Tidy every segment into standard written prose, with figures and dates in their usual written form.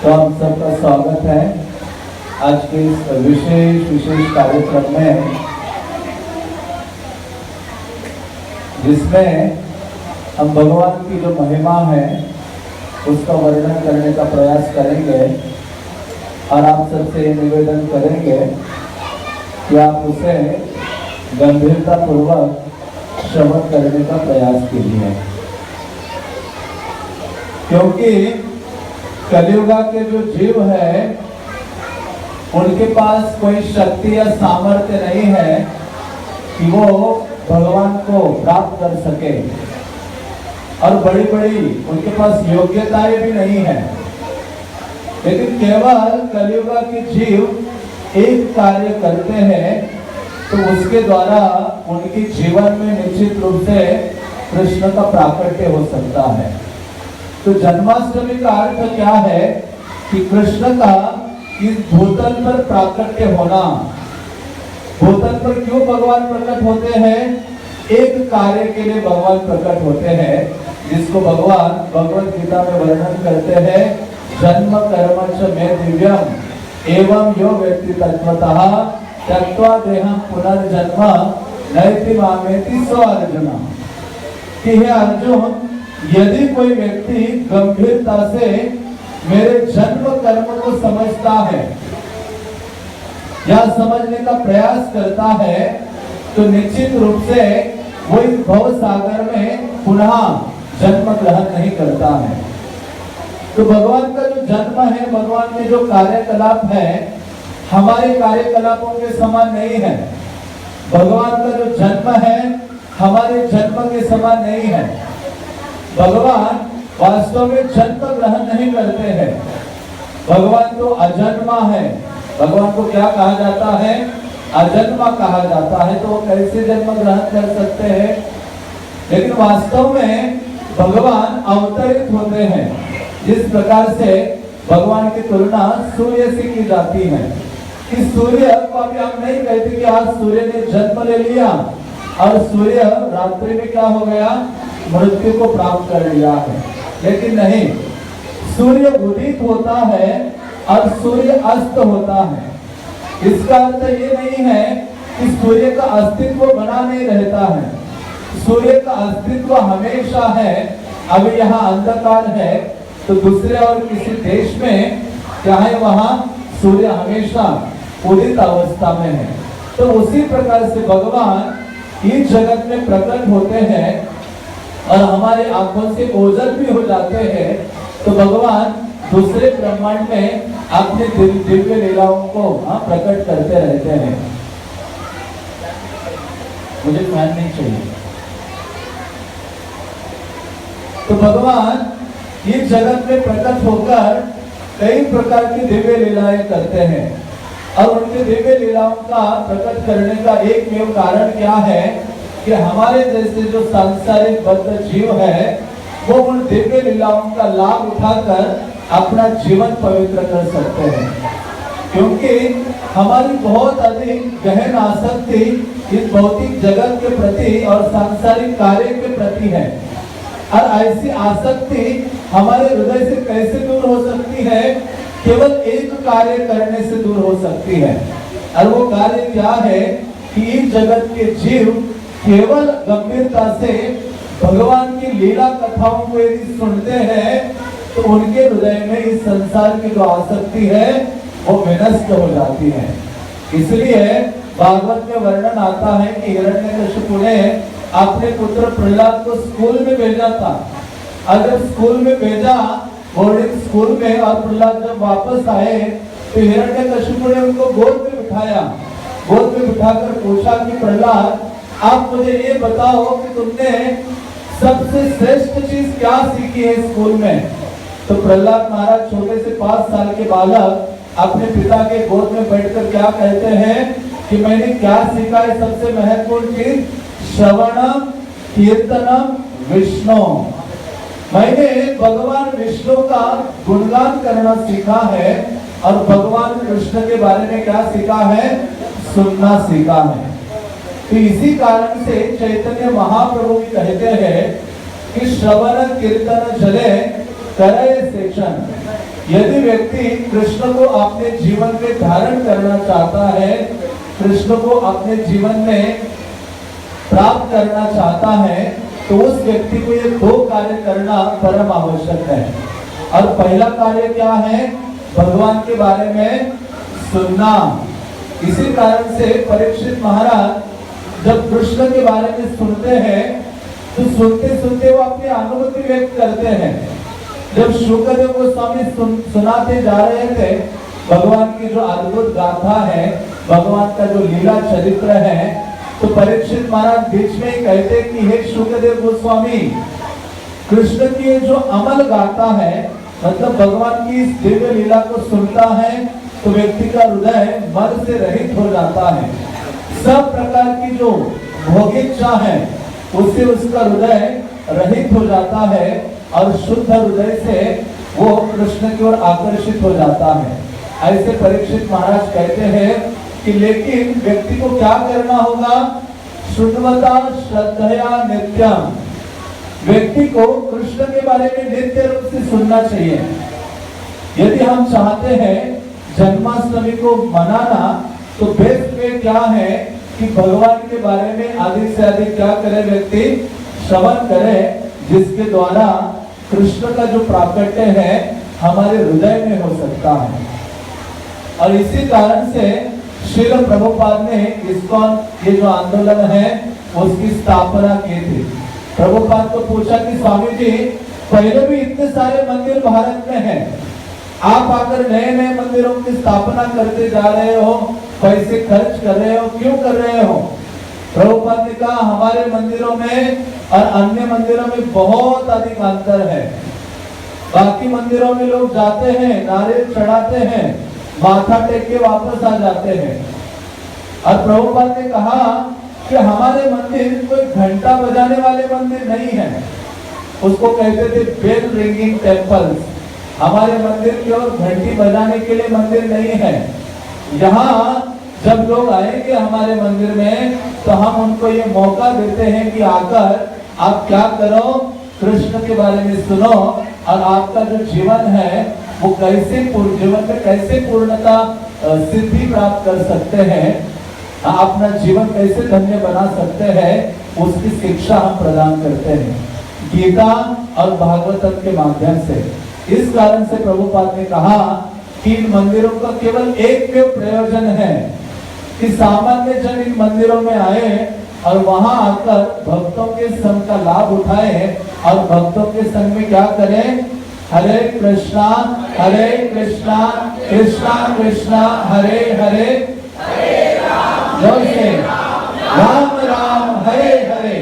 तो आप सबका स्वागत है आज के इस विशेष कार्यक्रम में, जिसमें हम भगवान की जो महिमा है उसका वर्णन करने का प्रयास करेंगे और आप सबसे निवेदन करेंगे कि आप उसे गंभीरता पूर्वक श्रवण करने का प्रयास कीजिए, क्योंकि कलियुगा के जो जीव है उनके पास कोई शक्ति या सामर्थ्य नहीं है कि वो भगवान को प्राप्त कर सके, और बड़ी बड़ी उनके पास योग्यताएं भी नहीं है। लेकिन केवल कलियुगा के जीव एक कार्य करते हैं तो उसके द्वारा उनके जीवन में निश्चित रूप से कृष्ण का प्राकट्य हो सकता है। तो जन्माष्टमी का अर्थ क्या है कि कृष्ण का इस भूतल पर प्राकट्य होना। भूतल पर क्यों भगवान प्रकट होते हैं? एक कार्य के लिए भगवान प्रकट होते हैं, जिसको भगवान भगवत गीता में वर्णन करते हैं, जन्म कर्म च मे दिव्यम एवं यो व्यक्ति तत्वतः त्यक्त्वा देहं पुनर्जन्म नैति मामेति सो अर्जुन। कि हे अर्जुन, यदि कोई व्यक्ति गंभीरता से मेरे जन्म कर्म को समझता है या समझने का प्रयास करता है तो निश्चित रूप से वो इस भव सागर में पुनः जन्म ग्रहण नहीं करता है। तो भगवान का जो जन्म है, भगवान के जो कार्यकलाप है, हमारे कार्यकलापों के समान नहीं है। भगवान का जो जन्म है हमारे जन्म के समान नहीं है। भगवान वास्तव में जन्म ग्रहण नहीं करते हैं। भगवान तो अजन्मा है। भगवान को क्या कहा जाता है? अजन्मा कहा जाता है। तो वो कैसे जन्म ग्रहण कर सकते हैं? लेकिन वास्तव में भगवान अवतरित होते हैं। जिस प्रकार से भगवान की तुलना सूर्य से की जाती है कि सूर्य को अभी हम नहीं कहते कि आज सूर्य ने जन्म ले लिया और सूर्य रात्रि में क्या हो गया, मृत्यु को प्राप्त कर लिया है। लेकिन नहीं, सूर्य उदित होता है और सूर्य अस्त होता है। इसका अर्थ ये नहीं है कि सूर्य का अस्तित्व बना नहीं रहता है। सूर्य का अस्तित्व हमेशा है। अभी यहाँ अंधकार है तो दूसरे और किसी देश में चाहे वहां सूर्य हमेशा उदित अवस्था में है। तो उसी प्रकार से भगवान इस जगत में प्रकट होते हैं और हमारे आंखों से ओझल भी हो जाते हैं। तो भगवान दूसरे ब्रह्मांड में अपने दिव्य लीलाओं को प्रकट करते रहते हैं। मुझे फैन नहीं चाहिए। तो भगवान इस जगत में प्रकट होकर कई प्रकार की दिव्य लीलाएं करते हैं, और उनके दिव्य लीलाओं का प्रकट करने का एकमेव कारण क्या है कि हमारे जैसे जो सांसारिक बद्ध जीव है वो उन दिव्य लीलाओं का लाभ उठाकर अपना जीवन पवित्र कर सकते हैं। क्योंकि हमारी बहुत अधिक गहन आसक्ति इस भौतिक जगत के प्रति और सांसारिक कार्य के प्रति है, और ऐसी आसक्ति हमारे हृदय से कैसे दूर हो सकती है? केवल एक कार्य करने से दूर हो सकती है, और वो कार्य क्या है कि इस जगत के जीव केवल गंभीरता से भगवान की लीला कथाओं को यदि सुनते हैं तो उनके हृदय में इस संसार की जो आसक्ति है वो विनष्ट हो जाती है। इसलिए भागवत में वर्णन आता है कि हिरण्यकशिपु ने अपने पुत्र प्रहलाद को स्कूल में भेजा था। अगर स्कूल में भेजा, बोर्डिंग स्कूल में, और प्रहलाद जब वापस आए तो हिरण्यकशिपु ने उनको गोद में बिठाया। गोद में बिठाकर पूछा कि प्रहलाद, आप मुझे ये बताओ कि तुमने सबसे श्रेष्ठ चीज क्या सीखी है स्कूल में? तो प्रहलाद महाराज छोटे से 5 साल के बालक अपने पिता के गोद में बैठकर क्या कहते हैं कि मैंने क्या सीखा है? सबसे महत्वपूर्ण चीज श्रवणम कीर्तनम विष्णु। मैंने भगवान विष्णु का गुणगान करना सीखा है, और भगवान कृष्ण के बारे में क्या सीखा है? सुनना सीखा है। तो इसी कारण से चैतन्य महाप्रभु भी कहते हैं कि श्रवण कीर्तन जले करे सेशन। यदि व्यक्ति कृष्ण को अपने जीवन में धारण करना चाहता है, कृष्ण को अपने जीवन में प्राप्त करना चाहता है, तो उस व्यक्ति को ये दो कार्य करना परम आवश्यक है। और पहला कार्य क्या है? भगवान के बारे में सुनना। इसी कारण से परीक्षित महाराज जब कृष्ण के बारे में सुनते हैं तो सुनते सुनते वो अपनी अनुभूति व्यक्त करते हैं। जब शुक्रदेव गोस्वामी सुनाते जा रहे थे भगवान की जो अद्भुत गाथा है, भगवान का जो लीला चरित्र है, तो परीक्षित महाराज बीच में ही कहते कि हे शुक्रदेव गोस्वामी, कृष्ण की जो अमल गाथा है, मतलब भगवान की इस दिव्य लीला को सुनता है तो व्यक्ति का हृदय मद से रहित हो जाता है। सब प्रकार की जो भोगिकता है उससे उसका हृदय रहित हो जाता है और शुद्ध हृदय से वो कृष्ण की ओर आकर्षित हो जाता है। ऐसे परीक्षित महाराज कहते हैं कि लेकिन व्यक्ति को क्या करना होगा? शुद्धवता श्रद्धया नित्यम। व्यक्ति को कृष्ण के बारे में नित्य रूप से सुनना चाहिए। यदि हम चाहते हैं जन्माष्टमी को मनाना तो बेस्ट वे क्या है कि भगवान के बारे में अधिक से अधिक क्या करे? व्यक्ति श्रवण करे, जिसके द्वारा कृष्ण का जो प्राकट्य है हमारे हृदय में हो सकता है। और इसी कारण से श्रील प्रभुपाद ने इस्कॉन ये जो आंदोलन है उसकी स्थापना की थी। प्रभुपाद को पूछा कि स्वामी जी, पहले भी इतने सारे मंदिर भारत में हैं, आप आकर नए नए मंदिरों की स्थापना करते जा रहे हो, पैसे खर्च कर रहे हो, क्यों कर रहे हो? प्रभुपाद ने कहा हमारे मंदिरों में और अन्य मंदिरों में बहुत अधिक अंतर है। बाकी मंदिरों में लोग जाते हैं, नारियल चढ़ाते हैं, माथा टेक के वापस आ जाते हैं। और प्रभुपाद ने कहा कि हमारे मंदिर कोई घंटा बजाने वाले मंदिर नहीं है, उसको कहते थे बेल रिंगिंग टेम्पल्स। हमारे मंदिर की ओर घंटी बजाने के लिए मंदिर नहीं है। यहाँ जब लोग आएंगे हमारे मंदिर में तो हम उनको ये मौका देते हैं कि आकर आप क्या करो? कृष्ण के बारे में सुनो और आपका जो जीवन है वो कैसे जीवन में कैसे पूर्णता सिद्धि प्राप्त कर सकते हैं, अपना जीवन कैसे धन्य बना सकते हैं, उसकी शिक्षा हम प्रदान करते हैं गीता और भागवतम के माध्यम से। इस कारण से प्रभुपाद ने कहा कि इन मंदिरों का केवल एक प्रयोजन है कि सामान्य जन इन मंदिरों में आए और वहां आकर भक्तों के संग का लाभ उठाए और भक्तों के संग में क्या करें? हरे कृष्णा कृष्णा कृष्णा हरे हरे, राम राम हरे हरे।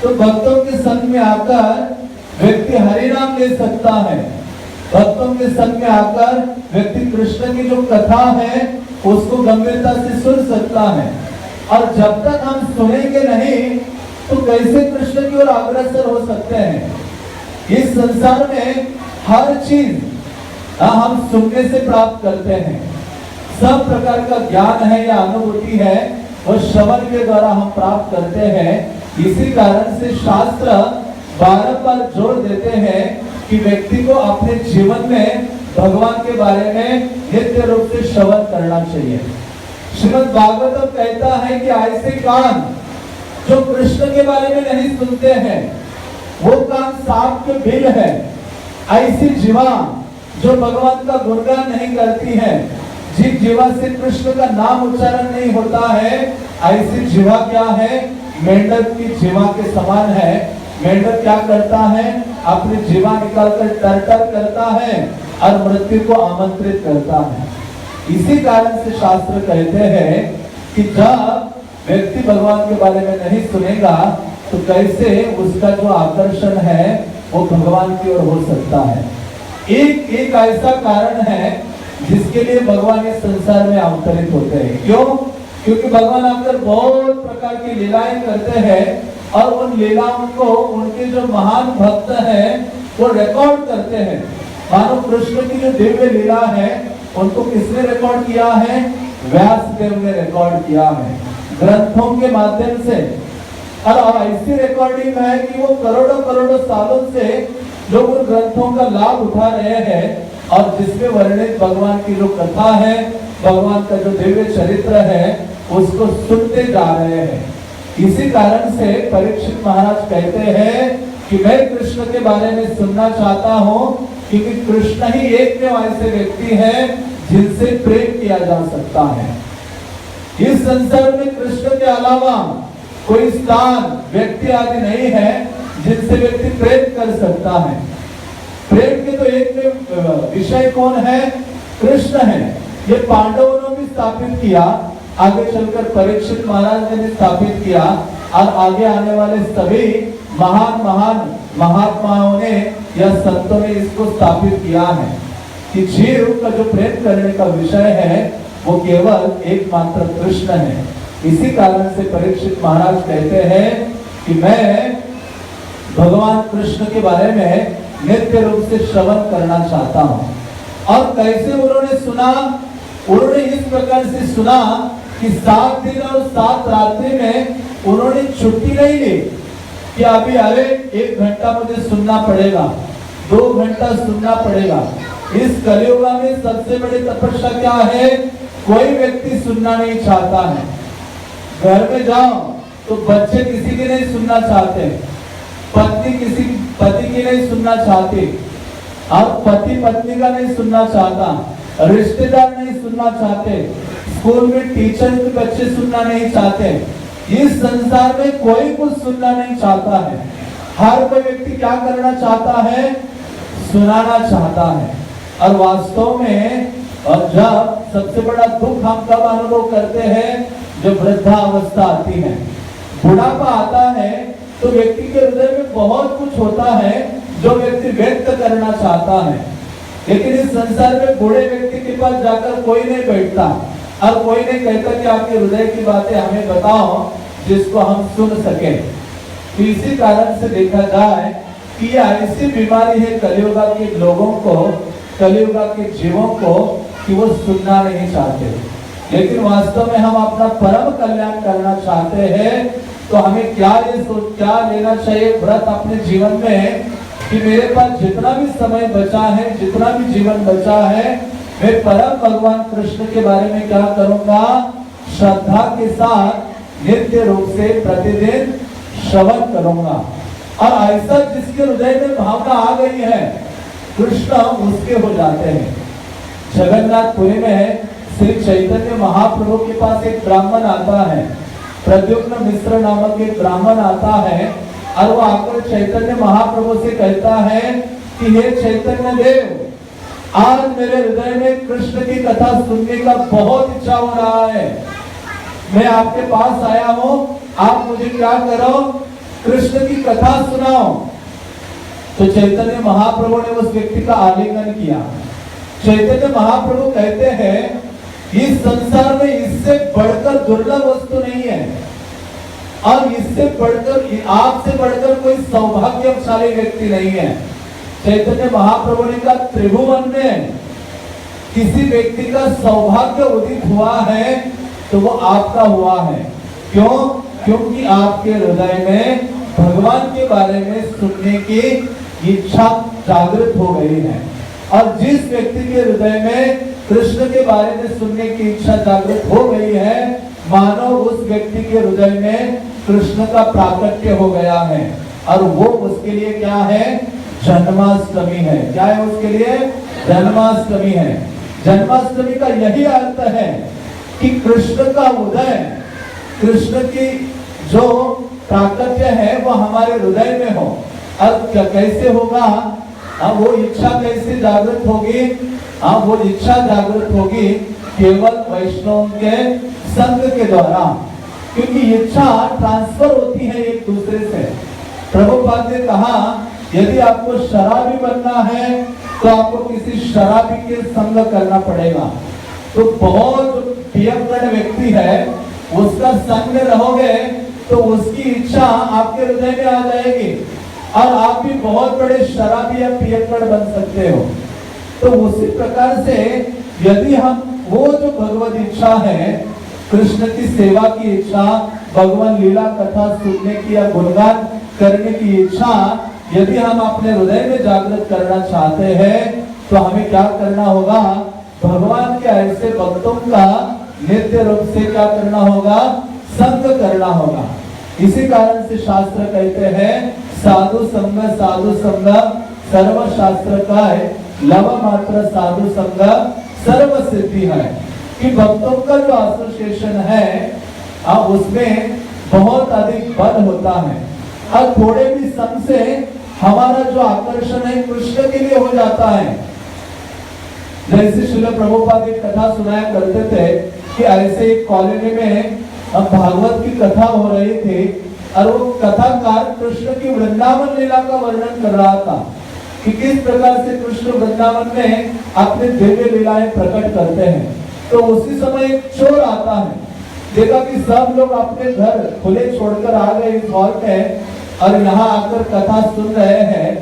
तो भक्तों के संग में आकर व्यक्ति हरि नाम ले सकता है। भक्तों के संग में आकर व्यक्ति कृष्ण की जो कथा है उसको गंभीरता से सुन सकता है। और जब तक हम सुनेंगे नहीं तो कैसे कृष्ण की ओर अग्रसर हो सकते हैं? इस संसार में हर चीज हम सुनने से प्राप्त करते हैं। सब प्रकार का ज्ञान है या अनुभूति है वो श्रवण के द्वारा हम प्राप्त करते हैं। इसी कारण से शास्त्र बारंबार जोर देते हैं कि व्यक्ति को अपने जीवन में भगवान के बारे में नित्य रूप से श्रवण करना चाहिए। श्रीमद् भागवतम कहता है कि ऐसे कान जो कृष्ण के बारे में नहीं सुनते हैं वो कान सांप के बिल है। ऐसी जीवा जो भगवान का गुणगान नहीं करती है, जिस जीवा से कृष्ण का नाम उच्चारण नहीं होता है, ऐसी जीवा क्या है? मेंढक की जीवा के समान है। मेंढक क्या करता है? अपनी जीवा निकालकर टरटर करता है और मृत्यु को आमंत्रित करता है। इसी कारण से शास्त्र कहते हैं कि जब व्यक्ति भगवान के बारे में नहीं सुनेगा तो कैसे उसका जो आकर्षण है वो भगवान की ओर हो सकता है। एक ऐसा कारण है जिसके लिए भगवान इस संसार में अवतरित होते हैं। क्यों? क्योंकि भगवान आकर बहुत प्रकार की लीलाएं करते हैं और उन लीलाओं को उनके जो महान भक्त हैं वो रिकॉर्ड करते हैं। मानो कृष्ण की जो दिव्य लीला है उनको किसने रिकॉर्ड किया है? व्यास देव ने रिकॉर्ड किया है ग्रंथों के माध्यम से। और ऐसी रिकॉर्डिंग है कि वो करोड़ों करोड़ों सालों से लोग उन ग्रंथों का लाभ उठा रहे हैं और जिसमें वर्णित भगवान की जो कथा है, भगवान का जो दिव्य चरित्र है, उसको सुनते जा रहे हैं। इसी कारण से परीक्षित महाराज कहते हैं कि मैं कृष्ण के बारे में सुनना चाहता हूँ, क्योंकि कृष्ण ही एक ऐसे व्यक्ति है जिनसे प्रेम किया जा सकता है। इस संसार में कृष्ण के अलावा कोई स्थान, व्यक्ति आदि नहीं है जिनसे व्यक्ति प्रेम कर सकता है। प्रेम के तो एक विषय कौन है? कृष्ण है। ये पांडवों ने भी स्थापित किया, आगे चलकर परीक्षित महाराज ने भी स्थापित किया, और आगे आने वाले सभी महान महान महात्माओं ने या संतों ने इसको स्थापित किया है कि जीव का जो प्रेम करने का विषय है वो केवल एकमात्र कृष्ण है। इसी कारण से परीक्षित महाराज कहते हैं कि मैं भगवान कृष्ण के बारे में नित्य रूप से श्रवण करना चाहता हूँ। और कैसे उन्होंने सुना? उन्होंने इस प्रकार से सुना कि 7 दिन और 7 रात्रि में उन्होंने छुट्टी नहीं ली कि अभी अरे 1 घंटा मुझे सुनना पड़ेगा, 2 घंटा सुनना पड़ेगा। इस कलियुग में सबसे बड़ी तपस्या क्या है? कोई व्यक्ति सुनना नहीं चाहता है। घर में जाओ तो बच्चे किसी की नहीं सुनना चाहते, पत्नी किसी पति की नहीं सुनना चाहती, और पति पत्नी का नहीं सुनना चाहता, रिश्तेदार नहीं सुनना चाहते, स्कूल में टीचर के बच्चे सुनना नहीं चाहते। इस संसार में कोई कुछ सुनना नहीं चाहता है। हर कोई व्यक्ति क्या करना चाहता है? सुनाना चाहता है। और वास्तव में और जब सबसे बड़ा दुख हम कब अनुभव करते हैं? जब वृद्धावस्था आती है, बुढ़ापा आता है, तो व्यक्ति के हृदय में बहुत कुछ होता है जो व्यक्ति व्यक्त करना चाहता है, लेकिन इस संसार में बूढ़े व्यक्ति के पास जाकर कोई नहीं बैठता और कोई नहीं कहता कि आपके हृदय की बातें हमें बताओ जिसको हम सुन सके। तो इसी कारण से देखा जाए कि ये ऐसी बीमारी है कलियुग के लोगों को, कलियुग के जीवों को, कि वो सुनना नहीं चाहते। लेकिन वास्तव में हम अपना परम कल्याण करना चाहते हैं, तो हमें क्या लेना चाहिए व्रत अपने जीवन में कि मेरे पास जितना भी समय बचा है, जितना भी जीवन बचा है, मैं परम भगवान कृष्ण के बारे में क्या करूंगा? श्रद्धा के साथ नित्य रूप से प्रतिदिन श्रवण करूंगा। और ऐसा जिसके हृदय में भावना आ गई है, कृष्ण उसके हो जाते हैं। जगन्नाथपुरी में श्री चैतन्य महाप्रभु के पास एक ब्राह्मण आता है, प्रद्युम्न मिश्र नामक एक ब्राह्मण आता है, और वो आकर चैतन्य महाप्रभु से कहता है कि हे चैतन्य देव, आज मेरे हृदय में कृष्ण की कथा सुनने का बहुत इच्छा हो रहा है। मैं आपके पास आया हूँ, आप मुझे क्या करो? कृष्ण की कथा सुनाओ। तो चैतन्य महाप्रभु ने उस व्यक्ति का आलिंगन किया। चैतन्य महाप्रभु कहते हैं इस संसार में इससे बढ़कर दुर्लभ वस्तु नहीं है, और इससे बढ़कर, आपसे बढ़कर कोई सौभाग्यशाली व्यक्ति नहीं है। चैतन्य महाप्रभु ने कहा त्रिभुवन में किसी व्यक्ति का सौभाग्य उदित हुआ है तो वो आपका हुआ है। क्यों? क्योंकि आपके हृदय में भगवान के बारे में सुनने की इच्छा जागृत हो गई है। और जिस व्यक्ति के हृदय में कृष्ण के बारे में सुनने की इच्छा जागृत हो गई है, मानो उस व्यक्ति के हृदय में कृष्ण का प्राकट्य हो गया है। और वो उसके लिए क्या है? जन्माष्टमी है। क्या है उसके लिए? जन्माष्टमी है। जन्माष्टमी का यही अर्थ है कि कृष्ण का उदय, कृष्ण की जो प्राकट्य है वो हमारे हृदय में हो। अब कैसे होगा? वो इच्छा कैसे जागृत होगी? वो इच्छा जागृत होगी केवल वैष्णव के संग के द्वारा, क्योंकि इच्छा ट्रांसफर होती है एक दूसरे से। प्रभुपाद ने कहा यदि आपको शराबी बनना है तो आपको किसी शराबी के संग करना पड़ेगा। तो बहुत पियक्कड़ व्यक्ति है, उसका संग में रहोगे तो उसकी इच्छा आपके हृदय में आ जाएगी और आप भी बहुत बड़े शराबी या पियक्कड़ बन सकते हो। तो उसी प्रकार से यदि हम वो जो भगवत इच्छा है, कृष्ण की सेवा की इच्छा, भगवान लीला कथा सुनने की या गुणगान करने की इच्छा यदि हम अपने हृदय में जागृत करना चाहते हैं, तो हमें क्या करना होगा, भगवान के ऐसे भक्तों का नित्य रूप से क्या करना होगा, संग करना होगा। इसी कारण से शास्त्र कहते हैं साधु संग सर्व शास्त्र का है, लव मात्र साधु संग सर्व सिद्धि है। कि भक्तों का जो एसोसिएशन है उसमें बहुत अधिक बल होता है और थोड़े भी संग से हमारा जो आकर्षण है कृष्ण के लिए हो जाता है। जैसे श्रील प्रभुपाद एक कथा सुनाया करते थे कि ऐसे एक कॉलोनी में भागवत की कथा हो रही थी और वो कथाकार कृष्ण की वृंदावन लीला का वर्णन कर रहा था कि किस प्रकार से कृष्ण वृंदावन में अपने दिव्य लीलाएं प्रकट करते हैं। तो उसी समय एक चोर आता है, देखा कि सब लोग अपने घर खुले छोड़कर आ गए इस हॉल में और यहाँ आकर कथा सुन रहे हैं।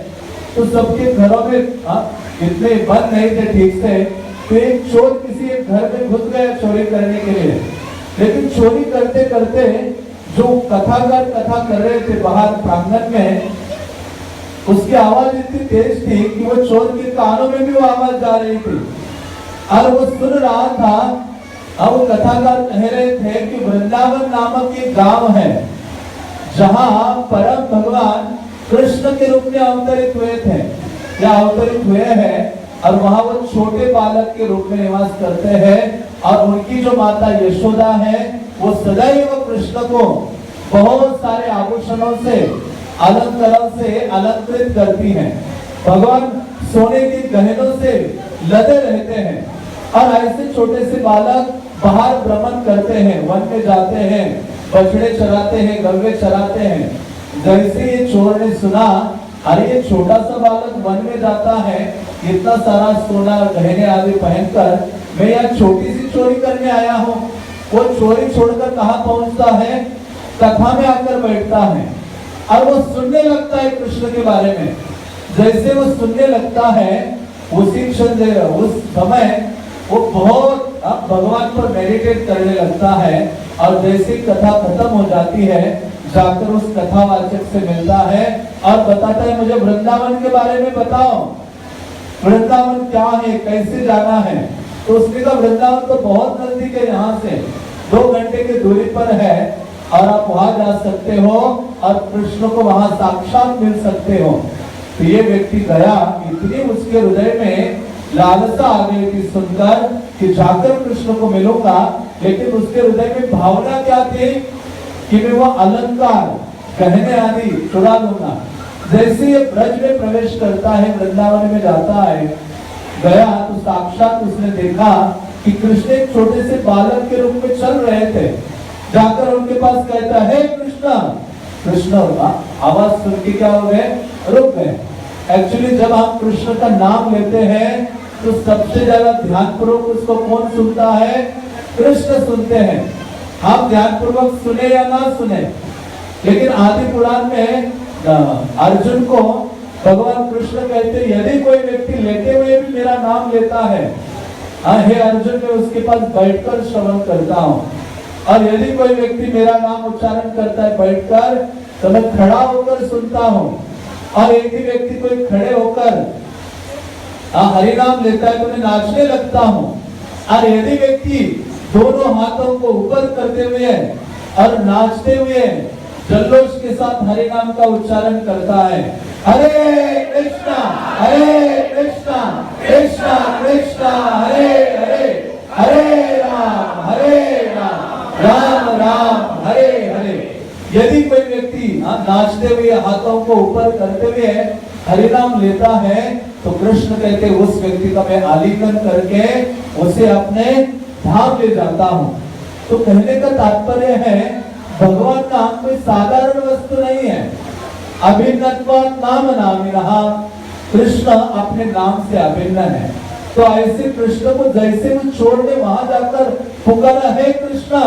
तो सबके घरों में इतने बंद नहीं थे ठीक से, तो एक चोर किसी एक घर में घुस गया चोरी करने के लिए। लेकिन चोरी करते करते जो कथाकार कथा कर रहे थे बाहर प्रांगण में, उसकी आवाज इतनी तेज थी कि वो चोर के कानों में भी वो आवाज जा रही थी और वो सुन रहा था। अब वो कथाकार कह रहे थे कि वृंदावन नामक एक गांव है जहां परम भगवान कृष्ण के रूप में अवतरित हुए थे या अवतरित हुए हैं और वहां वो छोटे बालक के रूप में निवास करते हैं और उनकी जो माता यशोदा है वो सदैव कृष्ण को बहुत सारे आभूषणों से अलंकारों से अलंकृत करती हैं। भगवान सोने के गहनों से लदे रहते हैं और ऐसे छोटे से बालक बाहर भ्रमण करते हैं, वन में जाते हैं, बछड़े चराते हैं, गव्वे चराते हैं। जैसे ये चोर ने सुना अरे ये छोटा सा बालक वन में जाता है, इतना सारा सोना गहने आदि पहनकर, मैं यहाँ छोटी सी चोरी करने आया हूँ। वो चोरी छोड़कर कहाँ पहुंचता है, कथा में आकर बैठता है और वो सुनने लगता है कृष्ण के बारे में। जैसे वो सुनने लगता है उसी क्षण उस समय वो बहुत भगवान पर मेडिटेट करने लगता है और जैसी कथा खत्म हो जाती है जाकर उस कथावाचक से मिलता है और बताता है मुझे वृंदावन के बारे में बताओ, वृंदावन क्या है, कैसे जाना है। तो उसने कहा वृंदावन तो बहुत नजदीक है, यहाँ से 2 घंटे की दूरी पर है और आप वहां जा सकते हो और कृष्ण को वहां साक्षात मिल सकते हो। तो ये व्यक्ति गया, इतनी उसके हृदय में लालसा आ गई थी सुनकर कि जाकर कृष्ण को मिलूंगा, लेकिन उसके हृदय में भावना क्या थी कि मैं वो अलंकार गहने आदि चुरा लूंगा। जैसे ये ब्रज में प्रवेश करता है, वृंदावन में जाता है, गया तो साक्षात उसने देखा कि कृष्ण एक छोटे से बालक के रूप में चल रहे थे। जाकर उनके पास कहता है कृष्ण, कृष्ण आवाज सुन के क्या हो गए, रुक गए। एक्चुअली जब हम कृष्ण का नाम लेते हैं तो सबसे ज्यादा ध्यानपूर्वक उसको कौन सुनता है, कृष्ण सुनते हैं। हम ध्यानपूर्वक सुने या ना सुने, लेकिन आदि पुराण में अर्जुन को भगवान कृष्ण कहते यदि कोई व्यक्ति लेते हुए भी मेरा नाम लेता है, हे अर्जुन मैं उसके पास बैठकर श्रवण करता हूँ, और यदि कोई व्यक्ति मेरा नाम उच्चारण करता है बैठकर तो मैं खड़ा होकर सुनता हूँ, और एक ही व्यक्ति कोई खड़े होकर हरि नाम लेता है तो मैं नाचने लगता हूँ, और यदि व्यक्ति दोनों हाथों को ऊपर करते हुए और नाचते हुए जल्लोष के साथ हरि नाम का उच्चारण करता है, हरे कृष्णा कृष्णा कृष्णा हरे हरे, हरे राम राम राम हरे हरे। यदि कोई व्यक्ति नाचते हुए हाथों को ऊपर करते हुए हरि नाम लेता है तो कृष्ण कहते उस व्यक्ति का मैं आलिंगन करके उसे अपने धाम ले जाता हूँ। तो कहने का तात्पर्य है भगवान का नाम कोई साधारण वस्तु नहीं है। अभिन्नत्वात् नाम नामिनः, कृष्ण अपने नाम से अभिन्न है। तो ऐसे कृष्ण को जैसे वो चोर ने वहां जाकर पुकारा है कृष्ण,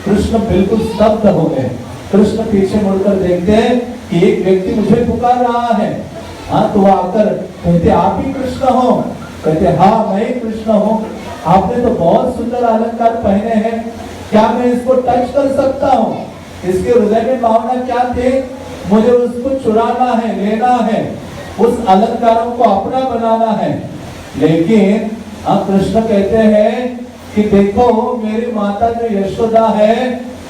कृष्ण बिल्कुल स्तब्ध हो गए। कृष्ण पीछे मुड़कर देखते हैं कि एक व्यक्ति मुझे पुकार रहा है। तो वो आकर कहते आप ही कृष्ण हो? कहते हाँ मैं ही कृष्ण हूँ। आपने तो बहुत सुंदर अलंकार पहने हैं, क्या मैं इसको टच कर सकता हूँ? इसके हृदय में भावना क्या थी, मुझे उसको चुराना है, लेना है, उस अलंकारों को अपना बनाना है। लेकिन कृष्ण कहते हैं कि देखो मेरी माता जो यशोदा है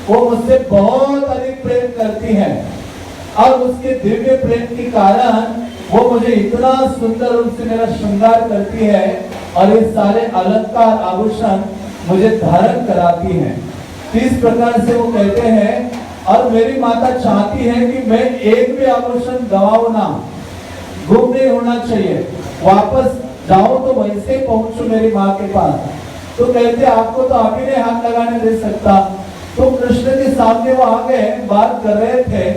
वो मुझसे बहुत अधिक प्रेम करती है और उसके दिव्य प्रेम के कारण वो मुझे इतना सुंदर रूप से मेरा श्रृंगार करती है और ये सारे अलंकार आभूषण मुझे धारण कराती है। इस प्रकार से वो कहते हैं और मेरी माता चाहती है कि मैं एक भी आभूषण गवाऊं ना, गुम नहीं होना चाहिए, वापस जाओ तो वैसे पहुंचो मेरी माँ के पास। तो कहते आपको तो आप ही नहीं हाथ लगाने दे सकता। तो कृष्ण के सामने वो आ गए, बात कर रहे थे,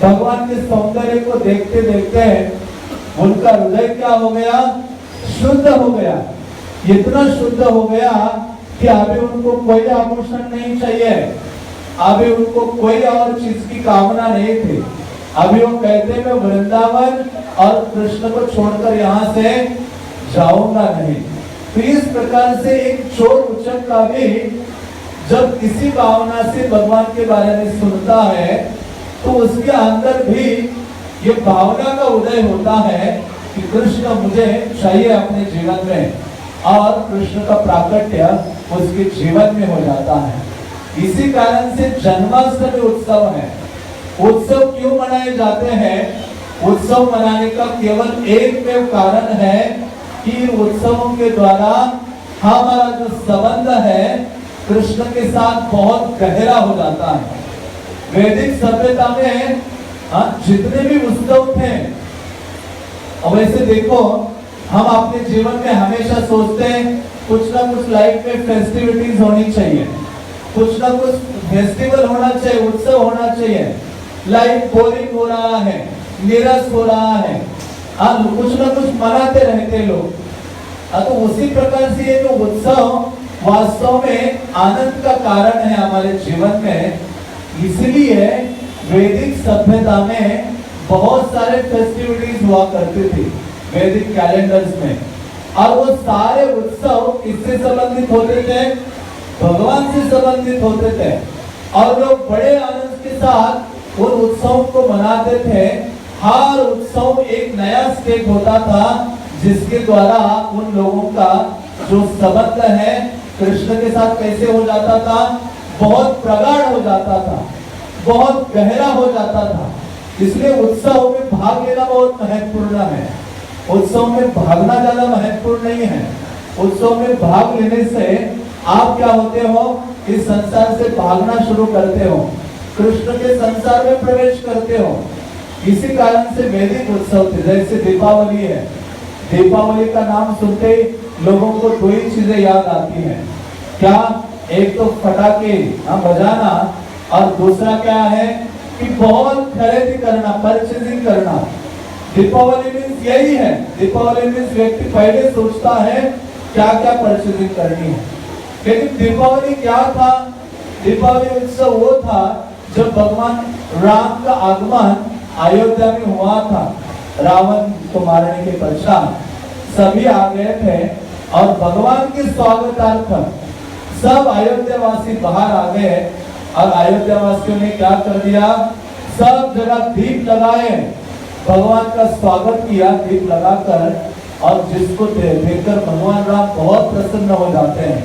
भगवान के सौंदर्य को देखते देखते उनका हृदय क्या हो गया, शुद्ध हो गया, इतना शुद्ध हो गया कि अभी उनको कोई आभूषण नहीं चाहिए, अभी उनको कोई और चीज की कामना नहीं थी। अभी वो कहते मैं वृंदावन और कृष्ण को छोड़कर यहाँ से जाऊंगा नहीं। तो इस प्रकार से एक चोर उचक का भी जब किसी भावना से भगवान के बारे में सुनता है तो उसके अंदर भी ये भावना का उदय होता है कि कृष्ण मुझे चाहिए अपने जीवन में, और कृष्ण का प्राकट्य उसके जीवन में हो जाता है। इसी कारण से जन्माष्टमी उत्सव है। उत्सव क्यों मनाए जाते हैं? उत्सव मनाने का केवल एक कारण है कि उत्सवों के द्वारा हमारा जो संबंध है कृष्ण के साथ बहुत गहरा हो जाता है। वैदिक सभ्यता में जितने भी उत्सव थे, और वैसे देखो हम अपने जीवन में हमेशा सोचते हैं कुछ ना कुछ लाइफ में फेस्टिविटीज होनी चाहिए, कुछ ना कुछ फेस्टिवल होना चाहिए, उत्सव होना चाहिए। लाइफ बोरिंग हो रहा है, निरस हो रहा है, कुछ ना कुछ मनाते रहते लोग। तो उसी प्रकार से ये जो उत्सव वास्तव में आनंद का कारण है हमारे जीवन में। इसलिए वैदिक सभ्यता में बहुत सारे फेस्टिविटीज हुआ करते थे वैदिक कैलेंडर्स में, और वो सारे उत्सव किससे संबंधित होते थे? भगवान से संबंधित होते थे, और लोग बड़े आनंद के साथ उन उत्सवों को मनाते थे। हर उत्सव एक नया स्टेप होता था जिसके द्वारा उन लोगों का जो संबंध है कृष्ण के साथ कैसे हो जाता था, बहुत प्रगाढ़ हो जाता था, बहुत गहरा हो जाता था। इसलिए उत्सव में भाग लेना बहुत महत्वपूर्ण है। उत्सव में भागना ज्यादा महत्वपूर्ण नहीं है। उत्सव में भाग लेने से आप क्या होते हो, इस संसार से भागना शुरू करते हो, कृष्ण के संसार में प्रवेश करते हो। इसी कारण से वैदिक उत्सव थे, जैसे दीपावली है। दीपावली का नाम सुनते ही लोगों को दो ही चीजें याद आती हैं। क्या? एक तो पटाखे बजाना, और दूसरा क्या है कि बहुत खरीदी करना, परचेजिंग करना। दीपावली मीन्स यही है। दीपावली मीन्स व्यक्ति पहले सोचता है क्या क्या परचेजिंग करनी है। लेकिन दीपावली क्या था? दीपावली उत्सव वो था जब भगवान राम का आगमन अयोध्या में हुआ था। रावण को मारने के पश्चात सभी आ गए थे और भगवान के स्वागतार्थ सब अयोध्यावासी बाहर आ गए, और अयोध्यावासियों ने क्या कर दिया, सब जगह दीप लगाए, भगवान का स्वागत किया दीप लगाकर, और जिसको देखकर भगवान राम बहुत प्रसन्न हो जाते हैं।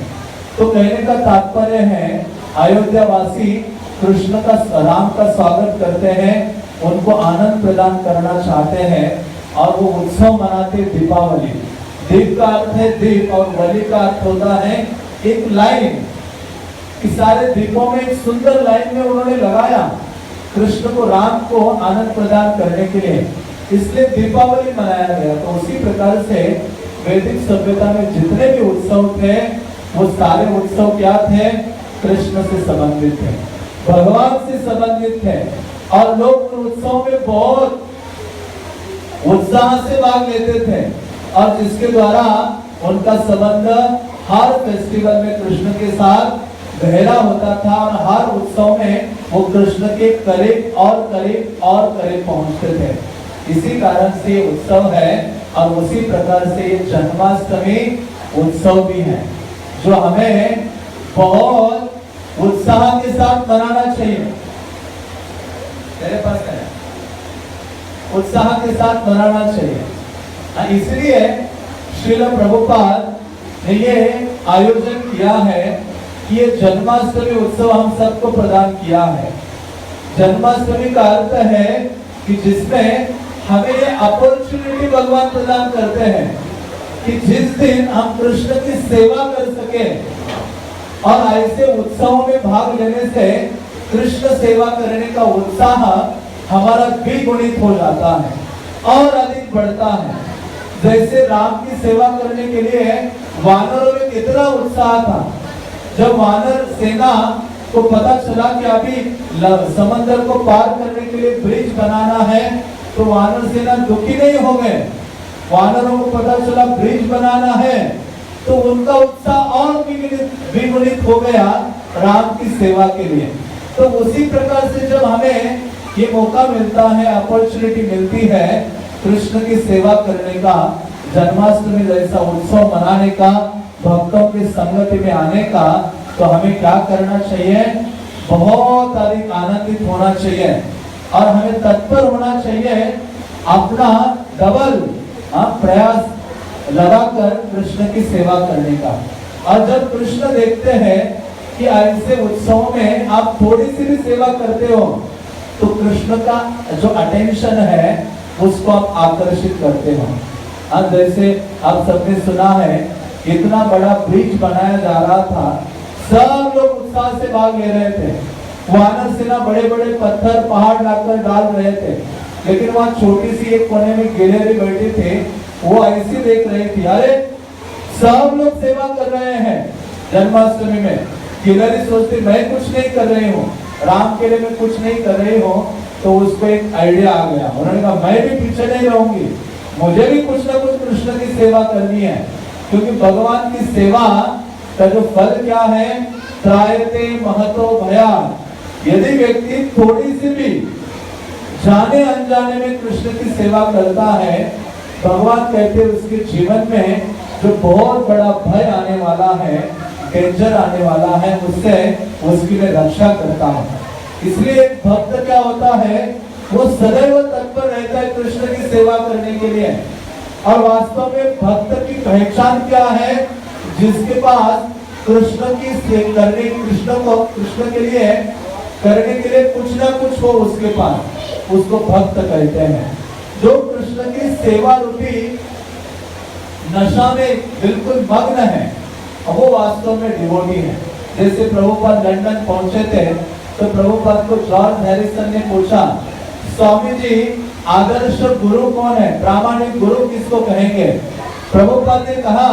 तो कहने का तात्पर्य है अयोध्यावासी कृष्ण का, राम का स्वागत करते हैं, उनको आनंद प्रदान करना चाहते हैं, और वो उत्सव मनाते दीपावली। दीप का अर्थ है दीप, और बलि का अर्थ होता है एक लाइन। इस सारे दीपों में एक सुंदर लाइन में उन्होंने लगाया कृष्ण को, राम को आनंद प्रदान करने के लिए, इसलिए दीपावली मनाया गया। तो उसी प्रकार से वैदिक सभ्यता में जितने भी उत्सव थे वो सारे उत्सव क्या थे? कृष्ण से संबंधित थे, भगवान से संबंधित थे, और लोग उन उत्सव में बहुत उत्साह से भाग लेते थे, और जिसके द्वारा उनका संबंध हर फेस्टिवल में कृष्ण के साथ गहरा होता था, और हर उत्सव में वो कृष्ण के करीब और करीब और करीब पहुंचते थे। इसी कारण से उत्सव है, और उसी प्रकार से ये जन्माष्टमी उत्सव भी है जो हमें बहुत उत्साह के साथ मनाना चाहिए। तेरे पास है, उत्साह के साथ मनाना चाहिए। इसलिए श्रील प्रभुपाद ने ये आयोजन किया है कि ये जन्माष्टमी उत्सव हम सबको प्रदान किया है। जन्माष्टमी का अर्थ है कि जिसमें हमें ये अपॉर्चुनिटी भगवान प्रदान करते हैं कि जिस दिन हम कृष्ण की सेवा कर सके, और ऐसे उत्सवों में भाग लेने से कृष्ण सेवा करने का उत्साह हमारा द्विगुणित हो जाता है और अधिक बढ़ता है। जैसे राम की सेवा करने के लिए वानरों में कितना उत्साह था, जब वानर सेना को पता चला कि अभी समंदर को पार करने के लिए ब्रिज बनाना है, तो वानर सेना दुखी नहीं हो गए। वानरों को पता चला ब्रिज बनाना है, तो उनका उत्साह और द्विगुणित हो गया राम की सेवा के लिए। तो उसी प्रकार से जब हमें ये मौका मिलता है, अपॉर्चुनिटी मिलती है कृष्ण की सेवा करने का, जन्माष्टमी जैसा उत्सव मनाने का, भक्तों की संगति में आने का, तो हमें क्या करना चाहिए? बहुत अधिक आनंदित होना चाहिए और हमें तत्पर होना चाहिए अपना डबल प्रयास लगाकर कृष्ण की सेवा करने का। और जब कृष्ण देखते हैं कि ऐसे उत्सवों में आप थोड़ी सी भी सेवा करते हो, तो कृष्ण का जो अटेंशन है उसको आप आकर्षित करते हो। अब जैसे आप सबने सुना है, इतना बड़ा ब्रिज बनाया जा रहा था, सब लोग उत्साह से भाग ले रहे थे। वानर सेना बड़े बड़े पत्थर पहाड़ लाकर डाल रहे थे, लेकिन वहां छोटी सी एक कोने में गिलहरी बैठे थे, वो ऐसी देख रही थी, अरे सब लोग सेवा कर रहे हैं जन्माष्टमी में। गिलहरी सोचती मैं कुछ नहीं कर रही हूँ, राम के लिए मैं कुछ नहीं कर रही हूँ। तो उसको एक आइडिया आ गया, उन्होंने कहा मैं भी पीछे नहीं रहूंगी, मुझे भी कुछ ना कुछ कृष्ण की सेवा करनी है। क्योंकि भगवान की सेवा का जो फल क्या है, त्रायते महतो भया। यदि व्यक्ति थोड़ी सी भी जाने अनजाने में कृष्ण की सेवा करता है, भगवान कहते हैं उसके जीवन में जो बहुत बड़ा भय आने वाला है, डेंजर आने वाला है, उससे उसकी मैं रक्षा करता हूँ। इसलिए भक्त क्या होता है, वो सदैव तत्पर रहता है कृष्ण की सेवा करने के लिए। और वास्तव में भक्त की पहचान क्या है? जिसके पास कृष्ण की सेवा करने, कृष्ण के लिए करने के लिए कुछ ना कुछ हो उसके पास, उसको भक्त कहते हैं। जो कृष्ण की सेवा रूपी नशा में बिल्कुल मग्न है, वो वास्तव में डिवोटी है। जैसे प्रभुपाद लंदन पहुंचे थे, तो प्रभुपाद को जॉर्ज हैरिसन ने पूछा, स्वामी जी आदर्श गुरु कौन है, प्रामाणिक गुरु किसको कहेंगे? प्रभुपाद ने कहा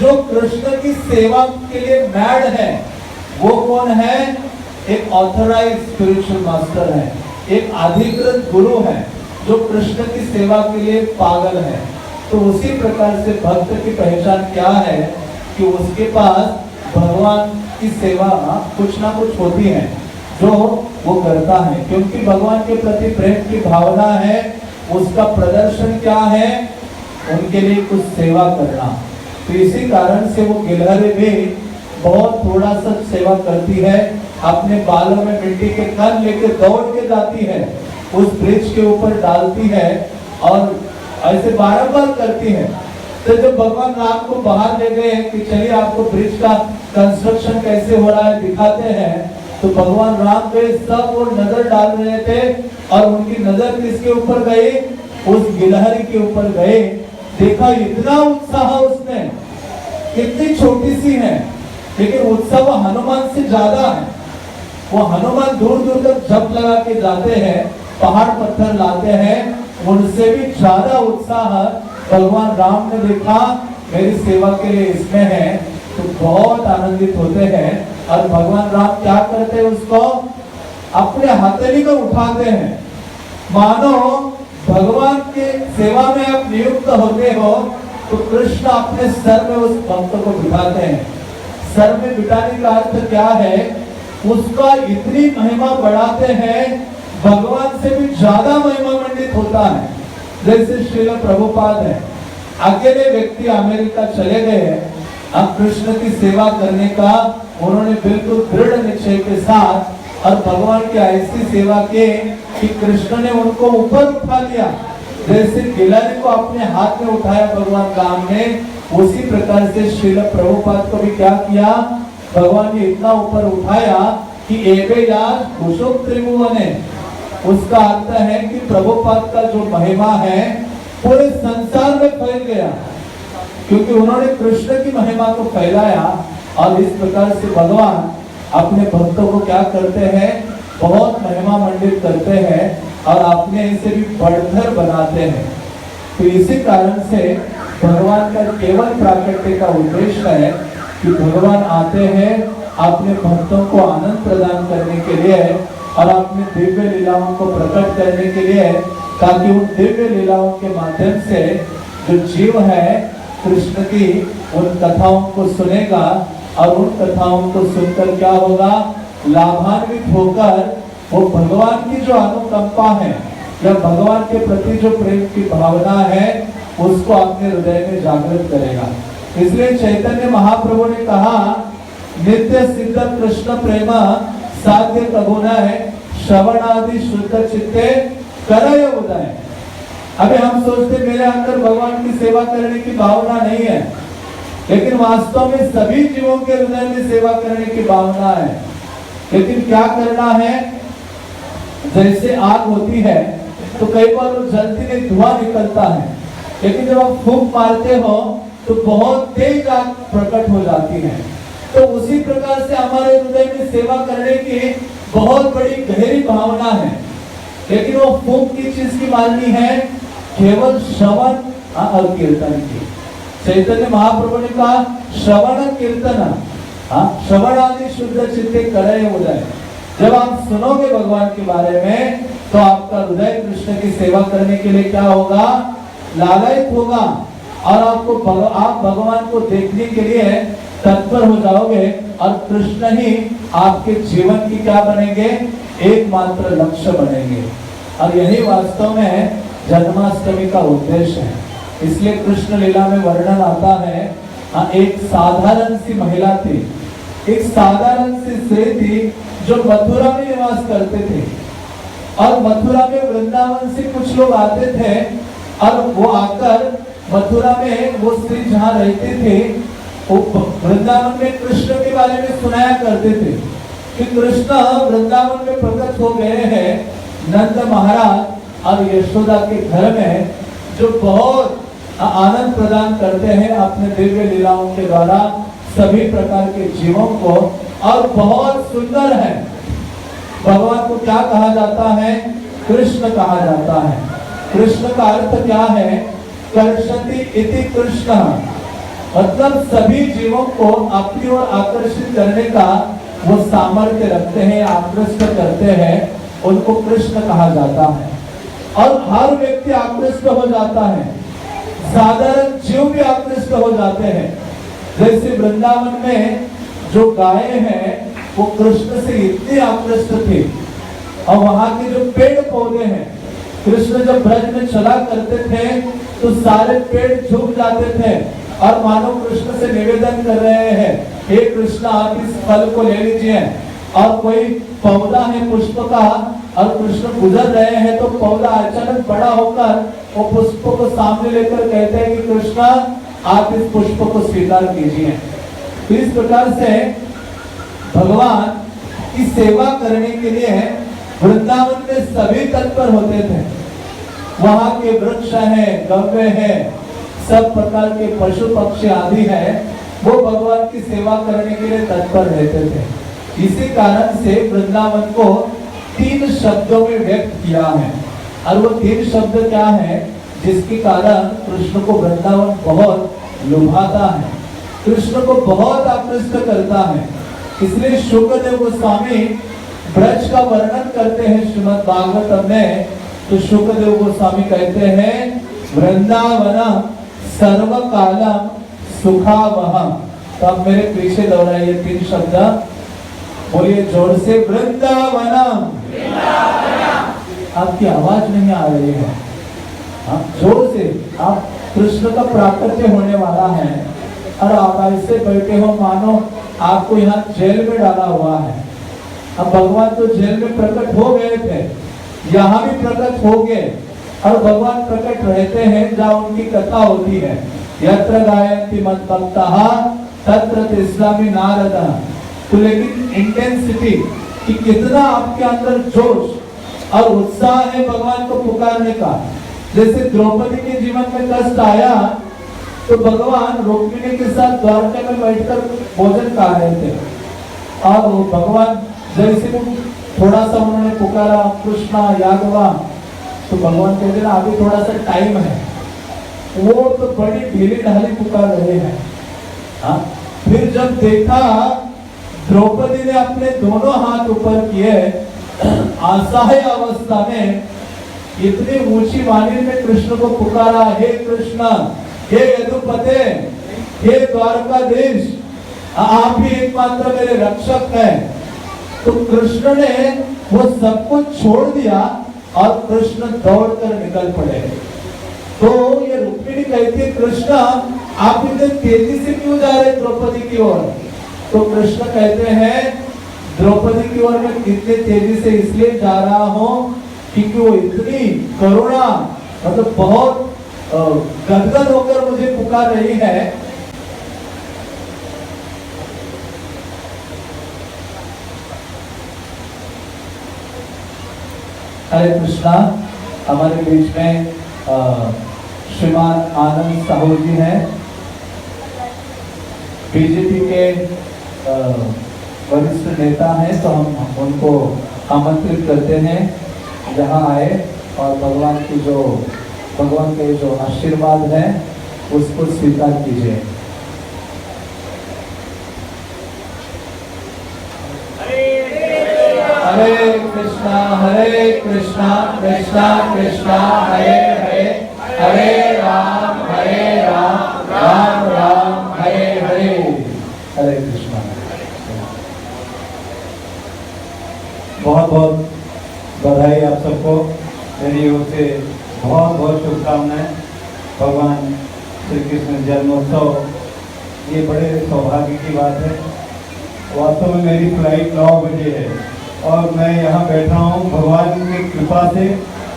जो कृष्ण की सेवा के लिए मैड है, वो कौन है? एक ऑथराइज्ड स्पिरिचुअल मास्टर है, एक अधिकृत गुरु है जो कृष्ण की सेवा के लिए पागल है। तो उसी प्रकार से भक्त की पहचान क्या है कि उसके पास भगवान की सेवा कुछ ना कुछ होती है जो वो करता है, क्योंकि भगवान के प्रति प्रेम की भावना है। उसका प्रदर्शन क्या है? उनके लिए कुछ सेवा करना। तो इसी कारण से वो गिलहरी भी बहुत थोड़ा सा सेवा करती है, अपने बालों में मिट्टी के कण लेकर दौड़ के जाती है, उस ब्रिज के ऊपर डालती है और ऐसे बारंबार करती है। तो जब भगवान राम को बाहर ले गए कि चलिए आपको ब्रिज का कंस्ट्रक्शन कैसे हो रहा है दिखाते हैं, तो भगवान राम पे सब और नजर डाल रहे थे और उनकी नजर किसके ऊपर गई? उस गिलहरी के ऊपर गए। देखा इतना उत्साह उसने, कितनी छोटी सी है लेकिन उत्साह हनुमान से ज्यादा है। वो हनुमान दूर दूर तक जप लगा के जाते हैं, पहाड़ पत्थर लाते हैं, उनसे भी ज्यादा उत्साह भगवान राम ने देखा मेरी सेवा के लिए इसमें है, तो बहुत आनंदित होते हैं। और भगवान राम क्या करते हैं? उसको अपने हथेली को उठाते हैं, मानो भगवान के सेवा में आप नियुक्त होते हो तो कृष्ण अपने सर में उस भक्त को बिठाते हैं। सर में बिठाने का अर्थ क्या है? उसका इतनी महिमा बढ़ाते हैं, भगवान से भी ज्यादा महिमा मंडित होता है। जैसे श्रील प्रभुपाद है, अकेले व्यक्ति अमेरिका चले गए, अब कृष्ण की सेवा करने का उन्होंने बिल्कुल दृढ़ निश्चय के साथ और भगवान की ऐसी सेवा की कि कृष्ण ने उनको ऊपर उठा लिया। जैसे गिलहरी को अपने हाथ में उठाया भगवान राम ने, उसी प्रकार से श्रील प्रभुपाद को भी क्या किया, भगवान ने इतना ऊपर उठाया कि एबे यार कुशोक त्रिभुवने, उसका अर्थ है कि प्रभुपाद का जो महिमा है पूरे संसार में फैल गया, क्योंकि उन्होंने कृष्ण की महिमा को फैलाया। और इस प्रकार से भगवान अपने भक्तों को क्या करते हैं, बहुत महिमा मंडित करते हैं और अपने इसे भी बढ़कर बनाते हैं। तो इसी कारण से भगवान का केवल प्राकट्य का उद्देश्य है कि भगवान आते हैं अपने भक्तों को आनंद प्रदान करने के लिए और अपने दिव्य लीलाओं को प्रकट करने के लिए, ताकि उन दिव्य लीलाओं के माध्यम से जो जीव है कृष्ण की उन कथाओं को सुनेगा और उन कथाओं को सुनकर क्या होगा, लाभान्वित होकर वो भगवान की जो अनुकंपा है या भगवान के प्रति जो प्रेम की भावना है उसको अपने हृदय में जागृत करेगा। इसलिए चैतन्य महाप्रभु ने कहा, नित्य सिद्ध कृष्ण प्रेम साध्य कबुना है, श्रवणादि शुद्ध चित्ते करय उदय। अभी हम सोचते मेरे अंदर भगवान की सेवा करने की भावना नहीं है, लेकिन वास्तव में सभी जीवों के हृदय में सेवा करने की भावना है। लेकिन क्या करना है, जैसे आग होती है तो कई बार वो जलती नहीं, धुआं निकलता है, लेकिन जब आप फूंक मारते हो तो बहुत तेज आग प्रकट हो जाती है। तो उसी प्रकार से हमारे हृदय में सेवा करने की बहुत बड़ी गहरी भावना है, लेकिन वो फूंक की चीज की मारनी है, केवल श्रवण और कीर्तन की। चैतन्य महाप्रभु ने कहा श्रवण कीर्तन, श्रवण आदि शुद्ध चित्ते करय उदय। जब आप सुनोगे भगवान के बारे में तो आपका हृदय कृष्ण की सेवा करने के लिए क्या होगा, लालयित होगा और आप भगवान को देखने के लिए तत्पर हो जाओगे और कृष्ण ही आपके जीवन की क्या बनेंगे, एकमात्र लक्ष्य बनेंगे। और यही वास्तव में जन्माष्टमी का उद्देश्य है। इसलिए कृष्ण लीला में वर्णन आता है, एक साधारण सी महिला थी, एक साधारण सी स्त्री थी जो मथुरा में निवास करते थे। और मथुरा में वृंदावन से कुछ लोग आते थे और वो आकर मथुरा में वो स्त्री जहाँ रहते थे वृंदावन में कृष्ण के बारे में सुनाया करते थे कि कृष्ण वृंदावन में प्रकट हो गए हैं नंद महाराज और यशोदा के घर में, जो बहुत आनंद प्रदान करते हैं अपने दिव्य लीलाओं के द्वारा सभी प्रकार के जीवों को, और बहुत सुंदर है। भगवान को क्या कहा जाता है, कृष्ण कहा जाता है। कृष्ण का अर्थ क्या है, कर्षति इति कृष्ण, मतलब सभी जीवों को अपनी ओर आकर्षित करने का वो सामर्थ्य रखते हैं, आकृष्ट करते हैं, उनको कृष्ण कहा जाता है। और हर व्यक्ति आकृष्ट हो जाता है, साधारण जीव भी आकृष्ट हो जाते हैं। जैसे वृंदावन में जो गायें हैं वो कृष्ण से इतनी आकृष्ट थी, और वहां के जो पेड़ पौधे हैं, कृष्ण जब ब्रज में चला करते थे तो सारे पेड़ झुक जाते थे और मानो कृष्ण से निवेदन कर रहे हैं, हे कृष्ण आप इस फल को ले लीजिए। और कोई पौधा है पुष्प का और कृष्ण गुजर रहे हैं तो पौधा अचानक बड़ा होकर वो पुष्प को सामने लेकर कहते हैं कि कृष्ण आप इस पुष्प को स्वीकार कीजिए। तो इस प्रकार से भगवान की सेवा करने के लिए वृंदावन में सभी तत्पर होते थे। वहां के वृक्ष हैं, गव्य है, सब प्रकार के पशु पक्षी आदि है, वो भगवान की सेवा करने के लिए तत्पर रहते थे। इसी कारण से वृंदावन को 3 शब्दों में व्यक्त किया है, और वो 3 शब्द क्या है जिसके कारण कृष्ण को वृंदावन बहुत लुभाता है, कृष्ण को बहुत आकृष्ट करता है। इसलिए शुकदेव गोस्वामी ब्रज का वर्णन करते हैं श्रीमद् भागवतम में, तो शुकदेव गोस्वामी कहते हैं वृंदावनम सर्वकालम सुखावहम। तो आप मेरे पीछे दोहराइए 3 शब्द, बोलिए जोर से, वृंदावनम। आपकी आवाज नहीं आ रही है, आप जोर से। आप कृष्ण का प्राकट्य होने वाला है और आप ऐसे बैठे हो मानो आपको यहाँ जेल में डाला हुआ है। अब भगवान तो जेल में प्रकट हो गए थे, यहाँ भी प्रकट हो गए, और भगवान प्रकट रहते हैं जहाँ उनकी कथा होती है। यत्र गायन्ति मद्भक्ताः तत्र तिष्ठामि नारद। तो लेकिन इंटेंसिटी कि कितना आपके अंदर जोश और उत्साह है भगवान को पुकारने का। जैसे द्रौपदी के जीवन में कष्ट आया तो भगवान रुक्मिणी के साथ द्वारका में बैठकर भोजन खा रहे थे और भगवान जैसे वो थोड़ा सा उन्होंने पुकारा कृष्णा यादवा, तो भगवान कहते ना अभी थोड़ा सा टाइम है, वो तो बड़ी ढीली ढाली पुकार रहे हैं। हाँ, फिर जब देखा द्रौपदी ने अपने दोनों हाथ ऊपर किए, असहाय अवस्था में इतनी ऊंची वाणी में कृष्ण को पुकारा, हे कृष्ण, हे यदुपते, हे द्वारकाधीश, आप ही एकमात्र मेरे रक्षक हैं। तो कृष्ण ने वो सब कुछ छोड़ दिया और कृष्ण दौड़कर निकल पड़े। तो ये रुक्मिणी कहती है कृष्ण आप इतने तेजी से क्यों जा रहे द्रौपदी की ओर? तो कृष्ण कहते हैं द्रौपदी की ओर मैं कितने तेजी से इसलिए जा रहा हूँ क्योंकि वो इतनी करुणा मतलब बहुत गदगद होकर मुझे पुकार रही है। हरे कृष्णा। हमारे बीच में श्रीमान आनंद साहू जी हैं, बीजेपी के वरिष्ठ नेता हैं, तो हम उनको आमंत्रित करते हैं यहाँ आए और भगवान के जो आशीर्वाद है उसको स्वीकार कीजिए। हरे कृष्णा कृष्णा कृष्णा हरे हरे, हरे राम राम राम हरे हरे। हरे कृष्णा। बहुत बहुत बधाई आप सबको मेरी ओर से, बहुत बहुत शुभकामनाएं। भगवान श्री कृष्ण जन्मोत्सव ये बड़े सौभाग्य की बात है। वास्तव में मेरी फ्लाइट 9 बजे है और मैं यहाँ बैठा हूँ, भगवान की कृपा से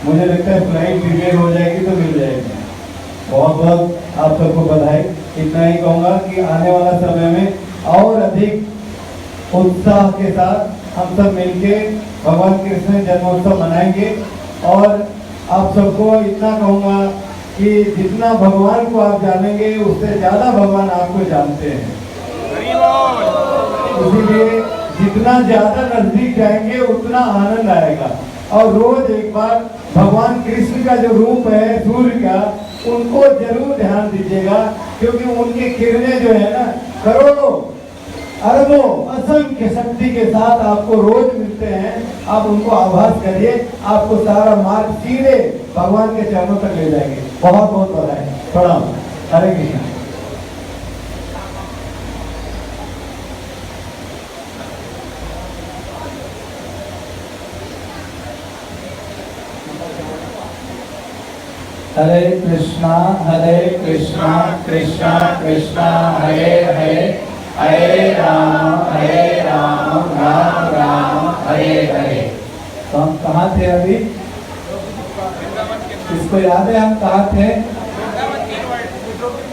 मुझे लगता है फ्लाइट डिले हो जाएगी तो मिल जाएगी। बहुत बहुत आप सबको बधाई। इतना ही कहूँगा कि आने वाला समय में और अधिक उत्साह के साथ हम सब मिलके भगवान कृष्ण जन्मोत्सव मनाएंगे। और आप सबको इतना कहूँगा कि जितना भगवान को आप जानेंगे उससे ज़्यादा भगवान आपको जानते हैं। इसीलिए जितना ज्यादा नजदीक जाएंगे उतना आनंद आएगा। और रोज एक बार भगवान कृष्ण का जो रूप है सूर्य का, उनको जरूर ध्यान दीजिएगा, क्योंकि उनकी किरणें जो है ना करोड़ों अरबों असंख्य शक्ति के साथ आपको रोज मिलते हैं। आप उनको आभास करिए, आपको सारा मार्ग सीधे भगवान के चरणों तक ले जाएंगे। बहुत बहुत बधाई, प्रणाम। हरे कृष्ण। हरे कृष्णा कृष्णा कृष्णा हरे हरे, हरे राम राम राम हरे हरे। तो हम कहाँ थे अभी? इसको याद है हम कहाँ थे?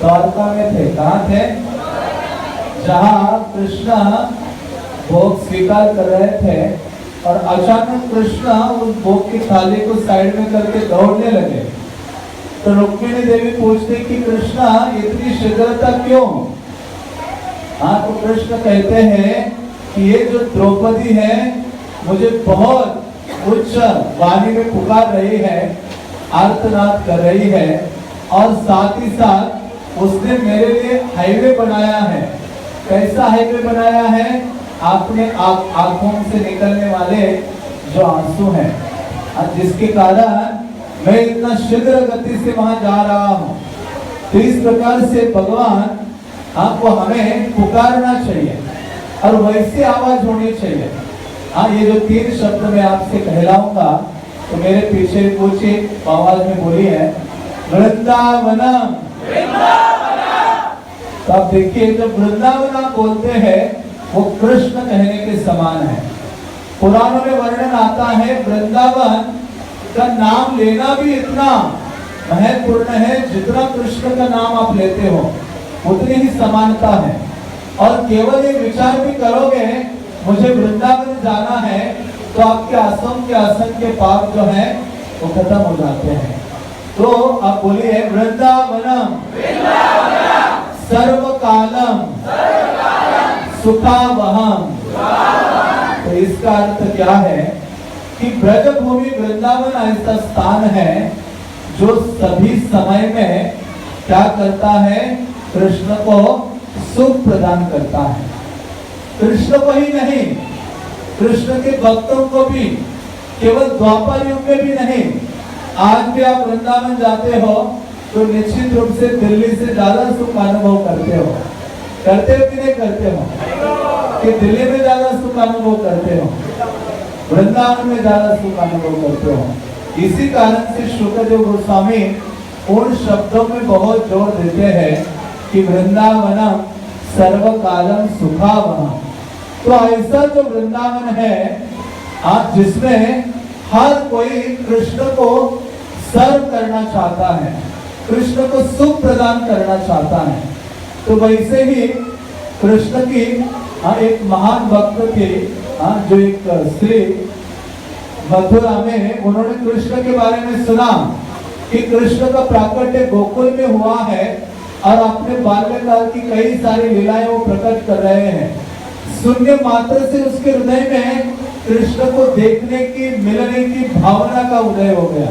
द्वारका में थे। कहाँ थे? जहाँ कृष्ण भोग स्वीकार कर रहे थे और अचानक कृष्ण उस भोग की थाली को साइड में करके दौड़ने लगे। तो रुक्मिणी देवी पूछते कि कृष्णा इतनी शीघ्रता क्यों? हाँ, तो कृष्ण कहते हैं कि ये जो द्रौपदी है मुझे बहुत उच्च वाणी में पुकार रही है, आर्तनाद कर रही है, और साथ ही साथ उसने मेरे लिए हाईवे बनाया है। कैसा हाईवे बनाया है? अपने आंखों से निकलने वाले जो आंसू हैं, जिसके कारण मैं इतना शीघ्र गति से वहां जा रहा हूं। तो इस प्रकार से भगवान आपको हमें पुकारना चाहिए और वैसी आवाज होनी चाहिए। हाँ, ये जो 3 शब्द मैं आपसे कहलाऊंगा तो मेरे पीछे कुछ आवाज में बोली है, वृंदावनम। तो आप देखिए जब वृंदावन बोलते हैं वो कृष्ण कहने के समान है। पुराणों में वर्णन आता है वृंदावन का नाम लेना भी इतना महत्वपूर्ण है। जितना कृष्ण का नाम आप लेते हो उतनी ही समानता है। और केवल ये विचार भी करोगे मुझे वृंदावन जाना है, तो आपके असंख्य पाप जो है वो खत्म हो जाते हैं। तो आप बोलिए वृंदावनम सर्वकालम सुखावहम। तो इसका अर्थ क्या है कि ब्रजभूमि वृंदावन ऐसा स्थान है जो सभी समय में क्या करता है, कृष्ण को सुख प्रदान करता है। कृष्ण को ही नहीं, कृष्ण के भक्तों को भी, केवल द्वापर युग में भी नहीं, आज भी आप वृंदावन जाते हो तो निश्चित रूप से दिल्ली से ज्यादा सुख अनुभव करते हो कि नहीं करते हो? कि दिल्ली में ज्यादा सुख अनुभव करते हो, वृंदावन में ज्यादा सुख अनुभव करते हो। इसी कारण से शुक्रदेव गोस्वामी उन शब्दों में बहुत जोर देते हैं कि वृंदावनम सर्वकालम सुखावहम। तो ऐसा जो वृंदावन है आज जिसमें हर कोई कृष्ण को सर्व करना चाहता है, कृष्ण को सुख प्रदान करना चाहता है। तो वैसे ही कृष्ण की एक महान भक्त थे, जो एक स्त्री मथुरा में, उन्होंने कृष्ण के बारे में सुना कि कृष्ण का प्राकट्य गोकुल में हुआ है और अपने बाल्यकाल की कई सारी लीलाएं वो प्रकट कर रहे हैं। सुनने मात्र से उसके हृदय में कृष्ण को देखने की, मिलने की भावना का उदय हो गया।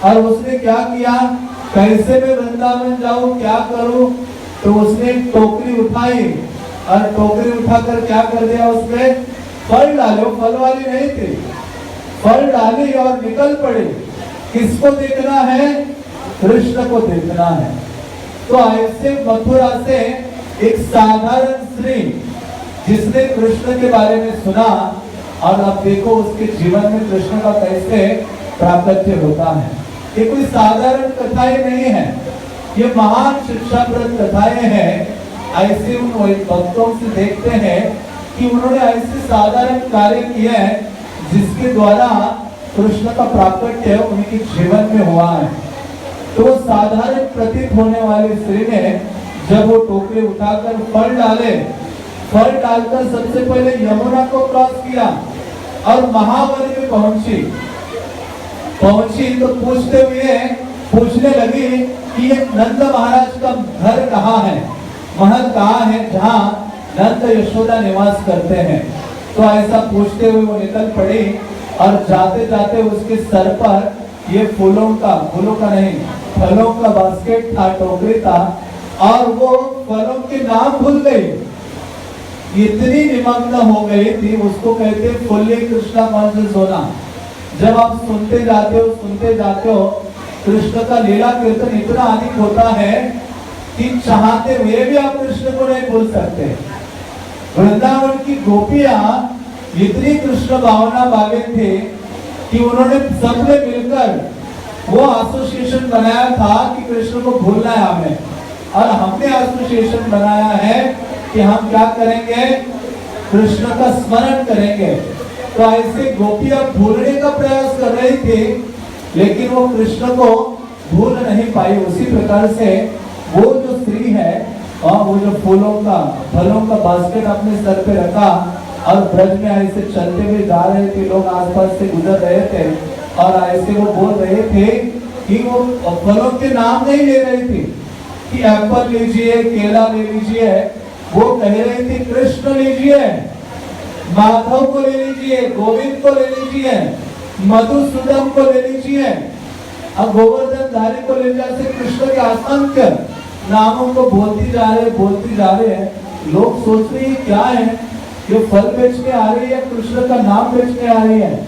और उसने क्या किया, कैसे मैं वृंदावन जाऊं, क्या करूं? तो उसने टोकरी उठाई और टोकरी उठाकर क्या कर दिया, उसमें फल डाले। फल वाली नहीं थी, फल डाली और निकल पड़ी। किसको देखना है? कृष्ण को देखना है। तो ऐसे मथुरा से एक साधारण स्त्री जिसने कृष्ण के बारे में सुना, और अब देखो उसके जीवन में कृष्ण का कैसे प्राकट्य होता है। ये कोई साधारण कथाएं नहीं है, ये महान शिक्षाप्रद कथाएं हैं। ऐसे उन भक्तों से देखते हैं कि उन्होंने ऐसे साधारण कार्य किए हैं जिसके द्वारा कृष्ण का प्राकट्य उनके जीवन में हुआ है। तो वो साधारण प्रतीत होने वाली स्त्री ने जब वो टोकरी उठाकर फल डाले, फल डालकर सबसे पहले यमुना को क्रॉस किया और महावन में पहुंची तो पूछने लगी कि ये नंद महाराज का घर कहाँ है, महल कहाँ है जहाँ नंद यशोदा निवास करते हैं। तो ऐसा पूछते हुए वो निकल पड़ी और जाते जाते उसके सर पर ये फलों का नहीं, फलों का बास्केट था, टोकरी था, और वो फलों के नाम भूल गई। इतनी निमग्न हो गई थी, उसको कहते फुल्ली कृष्णा मंत्र सोना। जब आप सुनते जाते हो कृष्ण का लीला कीर्तन इतना अधिक होता है कि चाहते हुए भी आप कृष्ण को नहीं भूल सकते। वृंदावन की गोपियां इतनी कृष्ण भावना भागे थे कि उन्होंने सबने मिलकर वो एसोसिएशन बनाया था कि कृष्ण को भूलना है हमें, और हमने एसोसिएशन बनाया है कि हम क्या करेंगे, कृष्ण का स्मरण करेंगे। तो ऐसे गोपियां भूलने का प्रयास कर रही थी, लेकिन वो कृष्ण को भूल नहीं पाई। उसी प्रकार से वो जो स्त्री है और वो जो फलों का बास्केट अपने सर पे रखा और ब्रज में ऐसे चलते हुए जा रहे थे, लोग आसपास से गुजर रहे थे, और ऐसे वो बोल रहे थे कि वो फलों के नाम नहीं ले रही थी कि एप्पल लीजिए, केला ले लीजिए। वो कह रही थी कृष्ण लीजिए, माधव को ले लीजिए, गोविंद को ले लीजिए, मधुसूदन को ले लीजिए, अब गोवर्धन धारी को ले जाए। कृष्ण के असंख्य नामों को बोलती जा रहे हैं। लोग सोच रहे हैं क्या है, ये फल बेचने आ रही है, कृष्ण का नाम बेचने आ रही है।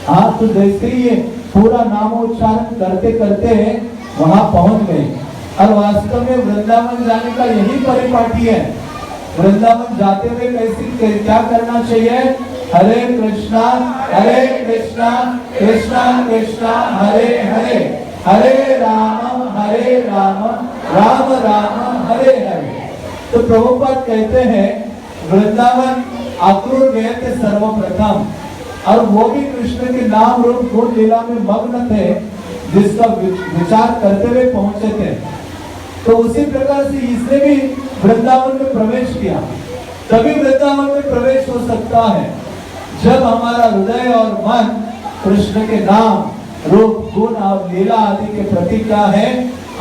हाँ, तो जैसे ही ये पूरा नामोच्चारण करते करते वहां पहुंच गए। और वास्तव में वृंदावन जाने का यही परिपाटी है। वृंदावन जाते हुए कैसे क्या करना चाहिए, हरे कृष्णा कृष्णा कृष्णा हरे हरे, हरे राम राम राम हरे हरे। तो प्रभुपाद कहते हैं वृंदावन आक्रूर गए थे सर्वप्रथम, और वो भी कृष्ण के नाम रूप गुण लीला में मग्न थे। जिसका विचार करते हुए पहुंचे थे। तो उसी प्रकार से इसने भी वृंदावन में प्रवेश किया। तभी वृंदावन में प्रवेश हो सकता है जब हमारा हृदय और मन कृष्ण के नाम, रूप, गुण और लीला आदि के प्रति क्या है,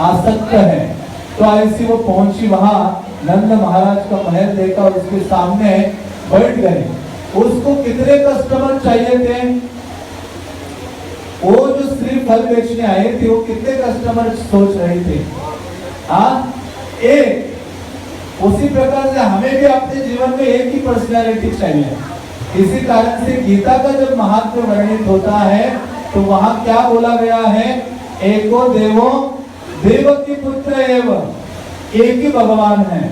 आसक्त है। तो ऐसी वो पहुंची, वहां नंद महाराज का महल देखा और उसके सामने बैठ गए। उसको कितने कस्टमर चाहिए थे? वो जो स्त्री फल बेचने आए थे वो कितने कस्टमर सोच रहे थे? एक। उसी प्रकार से हमें भी अपने जीवन में एक ही पर्सनालिटी चाहिए। इसी कारण से गीता का जब महात्म्य वर्णित होता है तो वहां क्या बोला गया है? एको देवो देवकी पुत्र एवं, एक ही भगवान है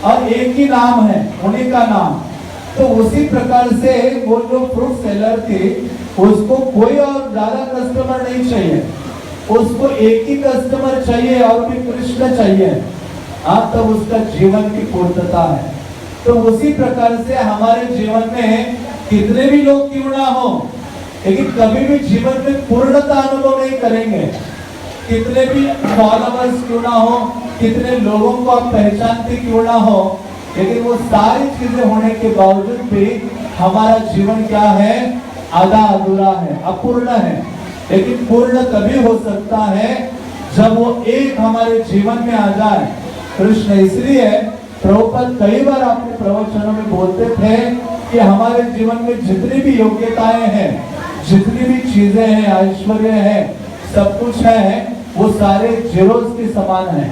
और एक ही नाम है, उन्हीं का नाम। तो उसी प्रकार से वो जो फ्रूट सेलर थे उसको कोई और ज्यादा कस्टमर नहीं चाहिए, उसको एक ही कस्टमर चाहिए और भी कृष्ण चाहिए। तब उसका जीवन की पूर्णता है। तो उसी प्रकार से हमारे जीवन में कितने भी लोग क्यों ना हो, लेकिन कभी भी जीवन में पूर्णता अनुभव नहीं करेंगे। कितने भी फॉलोअर्स क्यों ना हो, कितने लोगों को आप पहचानते क्यों ना हो, लेकिन वो सारी चीजें होने के बावजूद भी हमारा जीवन क्या है? आधा अधूरा है, अपूर्ण है। लेकिन पूर्ण तभी हो सकता है जब वो एक हमारे जीवन में आ जाए कृष्ण। इसलिए प्रभुपाद कई बार अपने प्रवचनों में बोलते थे कि हमारे जीवन में जितनी भी योग्यताएं हैं, जितनी भी चीजें हैं, ऐश्वर्य है, सब कुछ है, वो सारे जीरोस के समान है।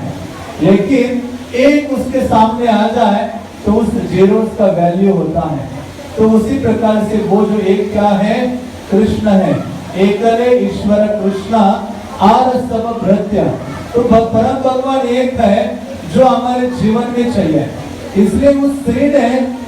लेकिन एक उसके सामने आ जाए तो उस जीरोस का वैल्यू होता है। तो उसी प्रकार से वो जो एक क्या है? कृष्ण है। एकले ईश्वर कृष्ण आर सब भृत्य। तो परम भगवान एक है जो हमारे जीवन में चाहिए। इसलिए उस स्त्री ने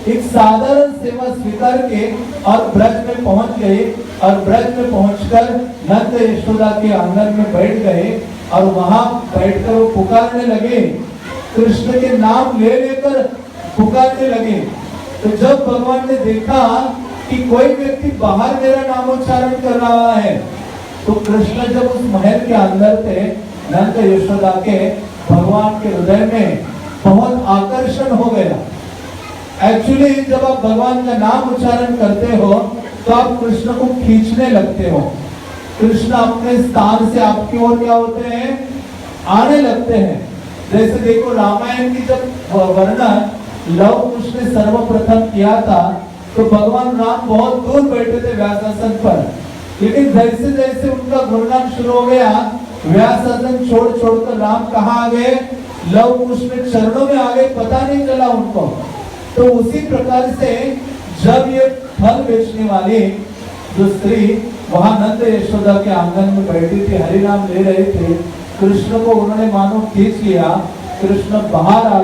एक साधारण सेवा स्वीकार के और ब्रज में पहुंच गए और ब्रज में पहुंचकर नंद यशोदा के आंगन में बैठ गए और वहां बैठकर वो पुकारने लगे, कृष्ण के नाम ले लेकर पुकारने लगे। तो जब भगवान ने देखा कि कोई व्यक्ति बाहर मेरा नामोच्चारण कर रहा है, तो कृष्ण जब उस महल के अंदर थे, नंद यशोदा के भगवान के हृदय में बहुत आकर्षण हो गया। एक्चुअली जब आप भगवान का नाम उच्चारण करते हो तो आप कृष्ण को खींचने लगते हो। कृष्ण अपने स्थान से आपकी ओर क्या होते हैं? आने लगते हैं। जैसे देखो रामायण की जब वर्णन लव कुश ने सर्वप्रथम किया था तो भगवान राम बहुत दूर बैठे थे व्यासासन पर, लेकिन जैसे जैसे उनका गुणगान शुरू हो गया, व्यासासन छोड़कर राम कहाँ आ गए? लव कुश में चरणों में आ गए, पता नहीं चला उनको। तो उसी प्रकार से जब ये फल बेचने वाली जो स्त्री वहां नंद यशोदा के आंगन में बैठी थी, हरि नाम ले रहे थे, कृष्ण को उन्होंने मानो खींच लिया। कृष्ण बाहर आ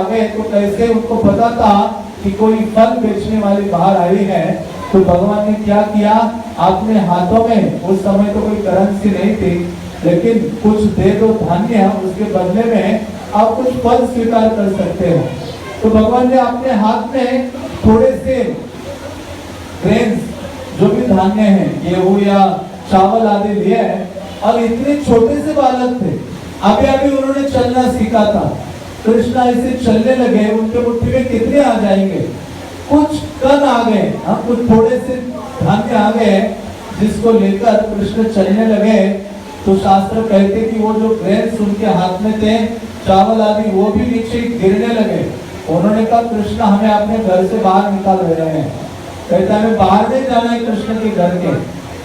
गए तो कैसे उनको पता था कि कोई फल बेचने वाली बाहर आई है। तो भगवान ने क्या किया? अपने हाथों में, उस समय तो कोई करेंसी नहीं थी, लेकिन कुछ दे दो धान्य, उसके बदले में आप कुछ फल स्वीकार कर सकते हो। तो भगवान ने अपने हाथ में थोड़े से ग्रेन्स, जो भी धान्य है, गेहूं या चावल आदि लिए और इतने छोटे से बालक थे, अभी अभी उन्होंने चलना सीखा था। कृष्ण ऐसे चलने लगे, उनके मुट्ठी में कितने आ जाएंगे? कुछ कण आ गए, कुछ थोड़े से धान्य आ गए, जिसको लेकर कृष्ण चलने लगे। तो शास्त्र कहते कि वो जो ग्रेन्स उनके हाथ में थे, चावल आदि, वो भी नीचे गिरने लगे। उन्होंने कहा कृष्ण हमें अपने घर से बाहर निकाल रहे हैं। कहता है हमें बाहर नहीं जाना है कृष्ण के घर के।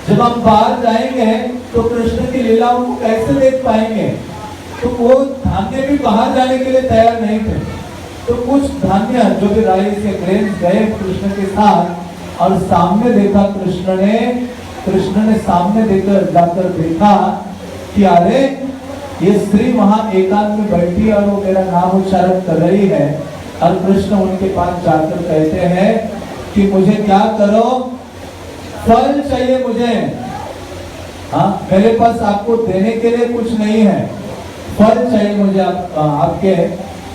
जब हम बाहर जाएंगे तो कृष्ण की लीलाओं को कैसे देख पाएंगे? तो वो धान्य भी बाहर जाने के लिए तैयार नहीं थे। तो कुछ धान्य जो भी राइस या ग्रेन्स गए कृष्ण के साथ, और सामने देखा कृष्ण ने सामने देखकर जाकर देखा कि अरे ये स्त्री वहां एकांत में बैठी और वो मेरा नाम उच्चारण कर रही है। और कृष्ण उनके पास जाकर कहते हैं कि मुझे क्या करो? फल चाहिए मुझे। मेरे पास आपको देने के लिए कुछ नहीं है, फल चाहिए मुझे आपके।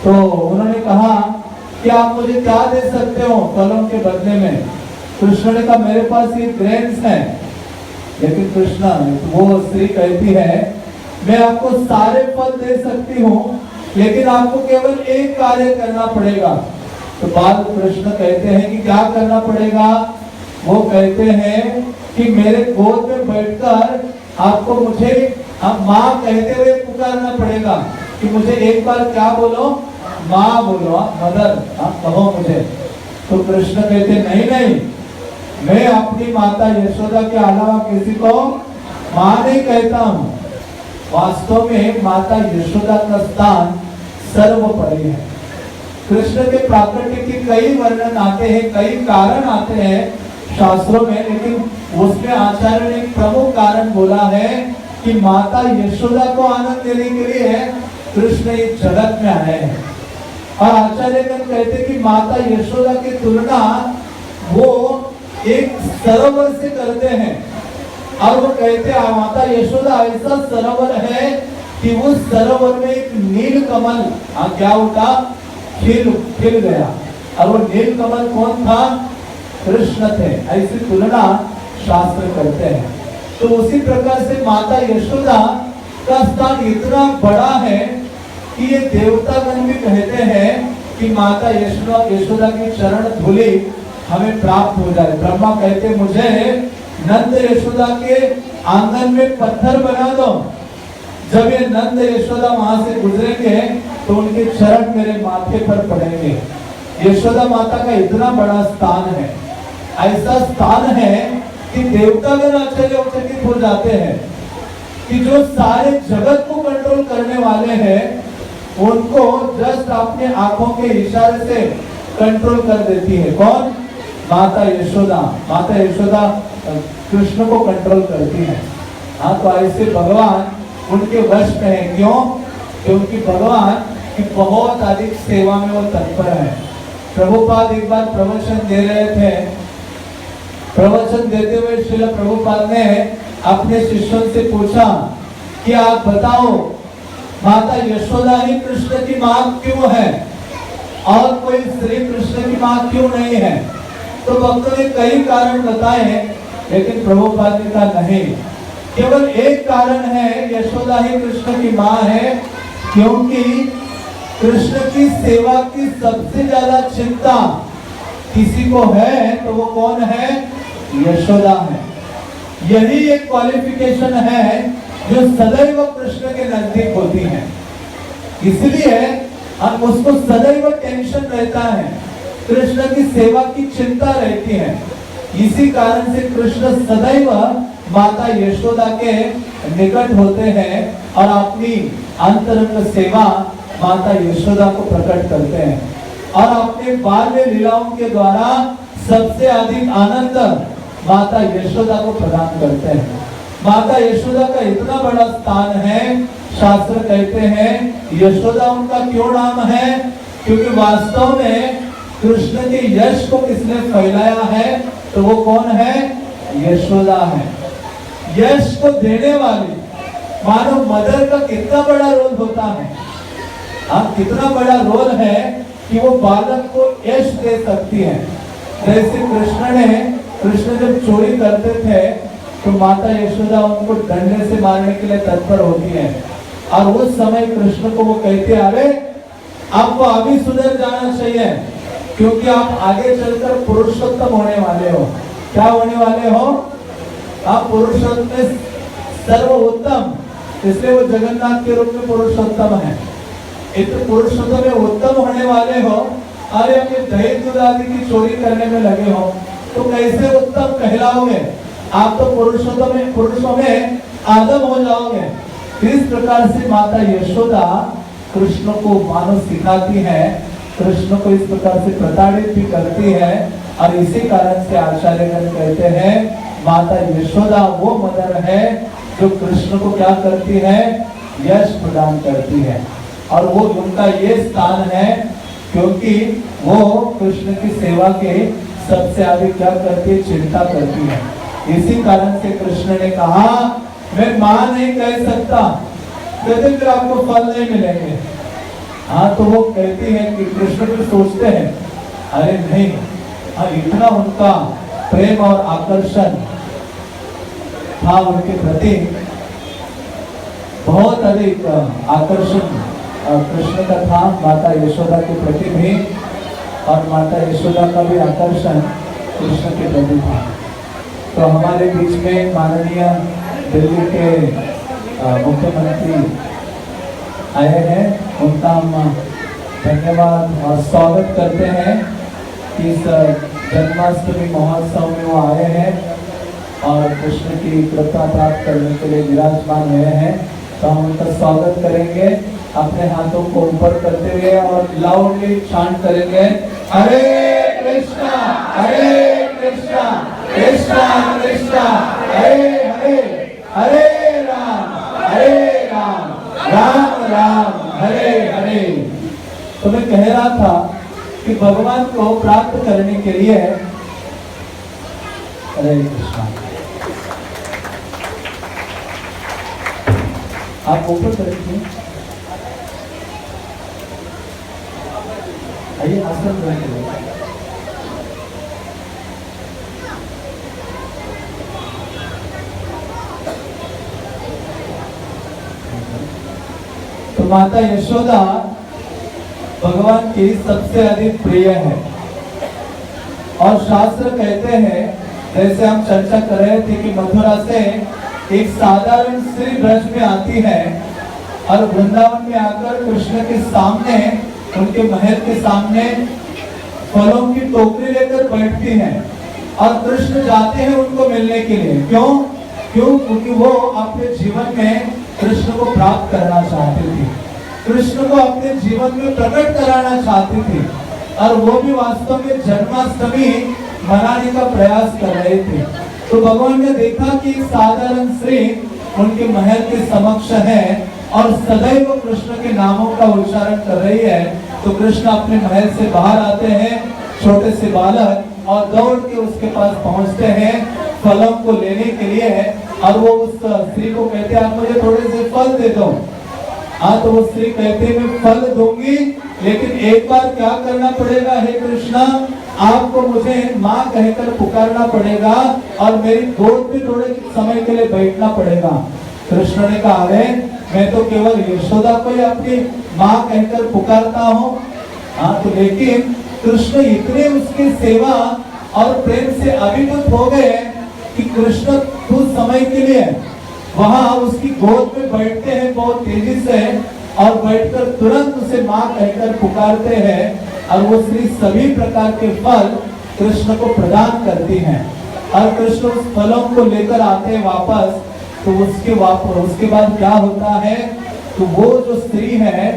तो उन्होंने कहा कि आप मुझे क्या दे सकते हो फलों के बदले में? कृष्ण ने कहा मेरे पास ये ग्रेन्स हैं, लेकिन कृष्ण वो स्त्री कहती है मैं आपको सारे फल दे सकती हूँ, लेकिन आपको केवल एक कार्य करना पड़ेगा। तो बाल कृष्ण कहते हैं कि क्या करना पड़ेगा? वो कहते हैं कि मेरे गोद में बैठकर आपको मुझे अब माँ कहते हुए पुकारना पड़ेगा कि मुझे एक बार क्या बोलो? माँ बोलो, मदर कहो मुझे। तो कृष्ण कहते नहीं नहीं, मैं अपनी माता यशोदा के अलावा किसी को माँ नहीं कहता हूँ। वास्तव में माता यशोदा का स्थान सर्वोपरि है। कृष्ण के प्राकट्य के कई वर्णन आते हैं, कई कारण आते हैं शास्त्रों में, लेकिन उसमें आचार्य ने एक प्रमुख कारण बोला है कि माता यशोदा को आनंद देने के लिए कृष्ण इस जगत में आए हैं। और आचार्यगण कहते हैं कि माता यशोदा की तुलना वो एक सरोवर से करते हैं, और वो कहते हैं माता यशोदा ऐसा सरोवर है कि उस सरोवर में एक नील कमल क्या उठा? खिल गया। और वो नील कमल कौन था? कृष्ण थे। ऐसी तुलना शास्त्र करते हैं। तो उसी प्रकार से माता यशोदा का स्थान इतना बड़ा है कि ये देवतागण भी कहते हैं कि माता यशोदा की चरण धूलि हमें प्राप्त हो जाए। ब्रह्मा कहते मुझे नंद यशोदा के आंगन में पत्थर बना दो। जब ये नंद यशोदा वहां से गुजरेंगे तो उनके चरण मेरे माथे पर पड़ेंगे। यशोदा माता का इतना बड़ा स्थान है, ऐसा स्थान है कि देवतागण आश्चर्यचकित हो जाते हैं कि जो सारे जगत को कंट्रोल करने वाले हैं उनको जस्ट अपने आंखों के इशारे से कंट्रोल कर देती है। कौन? माता यशोदा। माता यशोदा कृष्ण को कंट्रोल करती है। हाँ, तो ऐसे भगवान उनके वश में है। क्यों? क्योंकि भगवान की बहुत अधिक सेवा में वो तत्पर है। प्रभुपाद एक बार प्रवचन दे रहे थे। प्रवचन देते हुए श्रील प्रभुपाद ने अपने शिष्यों से पूछा कि आप बताओ माता यशोदा ही कृष्ण की मां क्यों है और कोई श्री कृष्ण की मां क्यों नहीं है? तो भक्तों ने कई कारण बताए, लेकिन प्रभुपाद ने कहा नहीं, केवल एक कारण है, यशोदा ही कृष्ण की मां है, क्योंकि कृष्ण की सेवा की सबसे ज्यादा चिंता किसी को है तो वो कौन है? यशोदा है। यही एक क्वालिफिकेशन है जो सदैव कृष्ण के नजदीक होती है, इसलिए हम उसको सदैव टेंशन रहता है, कृष्ण की सेवा की चिंता रहती है। इसी कारण से कृष्ण सदैव माता यशोदा के निकट होते हैं और अपनी अंतरंग सेवा माता यशोदा को प्रकट करते हैं और अपने बाल्य लीलाओं के द्वारा सबसे अधिक आनंद माता यशोदा को प्रदान करते हैं। माता यशोदा का इतना बड़ा स्थान है, शास्त्र कहते हैं यशोदा उनका क्यों नाम है? क्योंकि वास्तव में कृष्ण के यश को किसने फैलाया है? तो वो कौन है? यशोदा है। यश को देने वाली मानो मदर का कितना बड़ा रोल होता है। अब कितना बड़ा रोल है कि वो बालक को यश दे सकती है। जैसे कृष्ण जब चोरी करते थे तो माता यशोदा उनको डंडे से मारने के लिए तत्पर होती है और उस समय कृष्ण को वो कहते अरे आपको अभी सुधर जाना चाहिए, क्योंकि आप आगे चलकर पुरुषोत्तम होने वाले हो। क्या होने वाले हो? आप पुरुषोत्तम में सर्वोत्तम, इसलिए वो जगन्नाथ के रूप में पुरुषोत्तम है। इतने पुरुषोत्तम में उत्तम होने वाले हो, अरे अपने दही दूध आदि की चोरी करने में लगे हो तो कैसे उत्तम कहलाओगे? आप तो पुरुषों में आदम हो जाओगे। इस प्रकार से माता यशोदा कृष्ण को मानो सिखाती है, कृष्ण को इस प्रकार से प्रताड़ित भी करती है और इसी कारण से आचार्यगण कहते हैं माता यशोदा वो मदर है जो कृष्ण को क्या करती है? यश प्रदान करती है। और वो उनका ये स्थान है क्योंकि वो कृष्ण की सेवा के सबसे अधिक क्या करती है? चिंता करती है। इसी कारण से कृष्ण ने कहा मैं मां नहीं कह सकता, कहते फिर आपको फल नहीं मिलेंगे। हाँ, तो वो कहती है कि कृष्ण भी सोचते हैं अरे नहीं, हाँ इतना उनका प्रेम और आकर्षण था उनके प्रति बहुत अधिक आकर्षण कृष्ण का था माता यशोदा के प्रति भी, और माता यशोदा का भी आकर्षण कृष्ण के प्रति था। तो हमारे बीच में माननीय दिल्ली के मुख्यमंत्री आए हैं, उनका हम धन्यवाद और स्वागत करते हैं कि इस जन्माष्टमी महोत्सव में वो आए हैं और कृष्ण की कृपा प्राप्त करने के लिए विराजमान हुए हैं। तो हम उनका स्वागत करेंगे अपने हाथों को ऊपर करते हुए और लाउडली चांट करेंगे, हरे कृष्णा कृष्णा कृष्णा हरे हरे, हरे राम राम राम हरे हरे। तो मैं कह रहा था कि भगवान को प्राप्त करने के लिए हरे कृष्णा, आप ऊपर करेंगे, आइए आसन रखिए। तो माता यशोदा भगवान की सबसे अधिक प्रिय है और शास्त्र कहते हैं, जैसे हम चर्चा कर रहे थे कि मथुरा से एक साधारण स्त्री ब्रज में आती है और वृंदावन में आकर कृष्ण के सामने, उनके महल के सामने फलों की टोकरी लेकर बैठती है और कृष्ण जाते हैं उनको मिलने के लिए। क्यों? क्योंकि वो अपने जीवन में कृष्ण को प्राप्त करना चाहती थी, कृष्ण को अपने जीवन में प्रकट कराना चाहती थी, और वो भी वास्तव में जन्माष्टमी मनाने का प्रयास कर रहे थे। तो भगवान ने देखा कि एक साधारण स्त्री उनके महल के समक्ष है और सदैव कृष्ण के नामों का उच्चारण कर रही है। तो कृष्ण अपने महल से बाहर आते हैं, छोटे से बालक, और दौड़ के उसके पास पहुंचते हैं फलों को लेने के लिए, और वो उस स्त्री को कहते हैं, आप मुझे थोड़े से फल दे दो। हाँ, तो वो स्त्री कहते हैं, मैं फल दूंगी, लेकिन एक बार क्या करना पड़ेगा हे कृष्णा, आपको मुझे माँ कहकर पुकारना पड़ेगा और मेरी गोद में थोड़े समय के लिए बैठना पड़ेगा। कृष्ण ने कहा, अरे मैं तो केवल यशोदा को ही अपनी माँ कहकर पुकारता हूँ। हाँ, तो लेकिन कृष्ण इतने उसकी सेवा और प्रेम से अभिभूत हो गए कि कृष्ण कुछ समय के लिए वहां उसकी गोद में बैठते हैं बहुत तेजी से, और बैठकर तुरंत उसे माँ कहकर पुकारते हैं, और वो स्त्री सभी प्रकार के फल कृष्ण को प्रदान करती हैं, और कृष्ण उस फलों को लेकर आते हैं वापस। तो उसके बाद क्या होता है, तो वो जो स्त्री है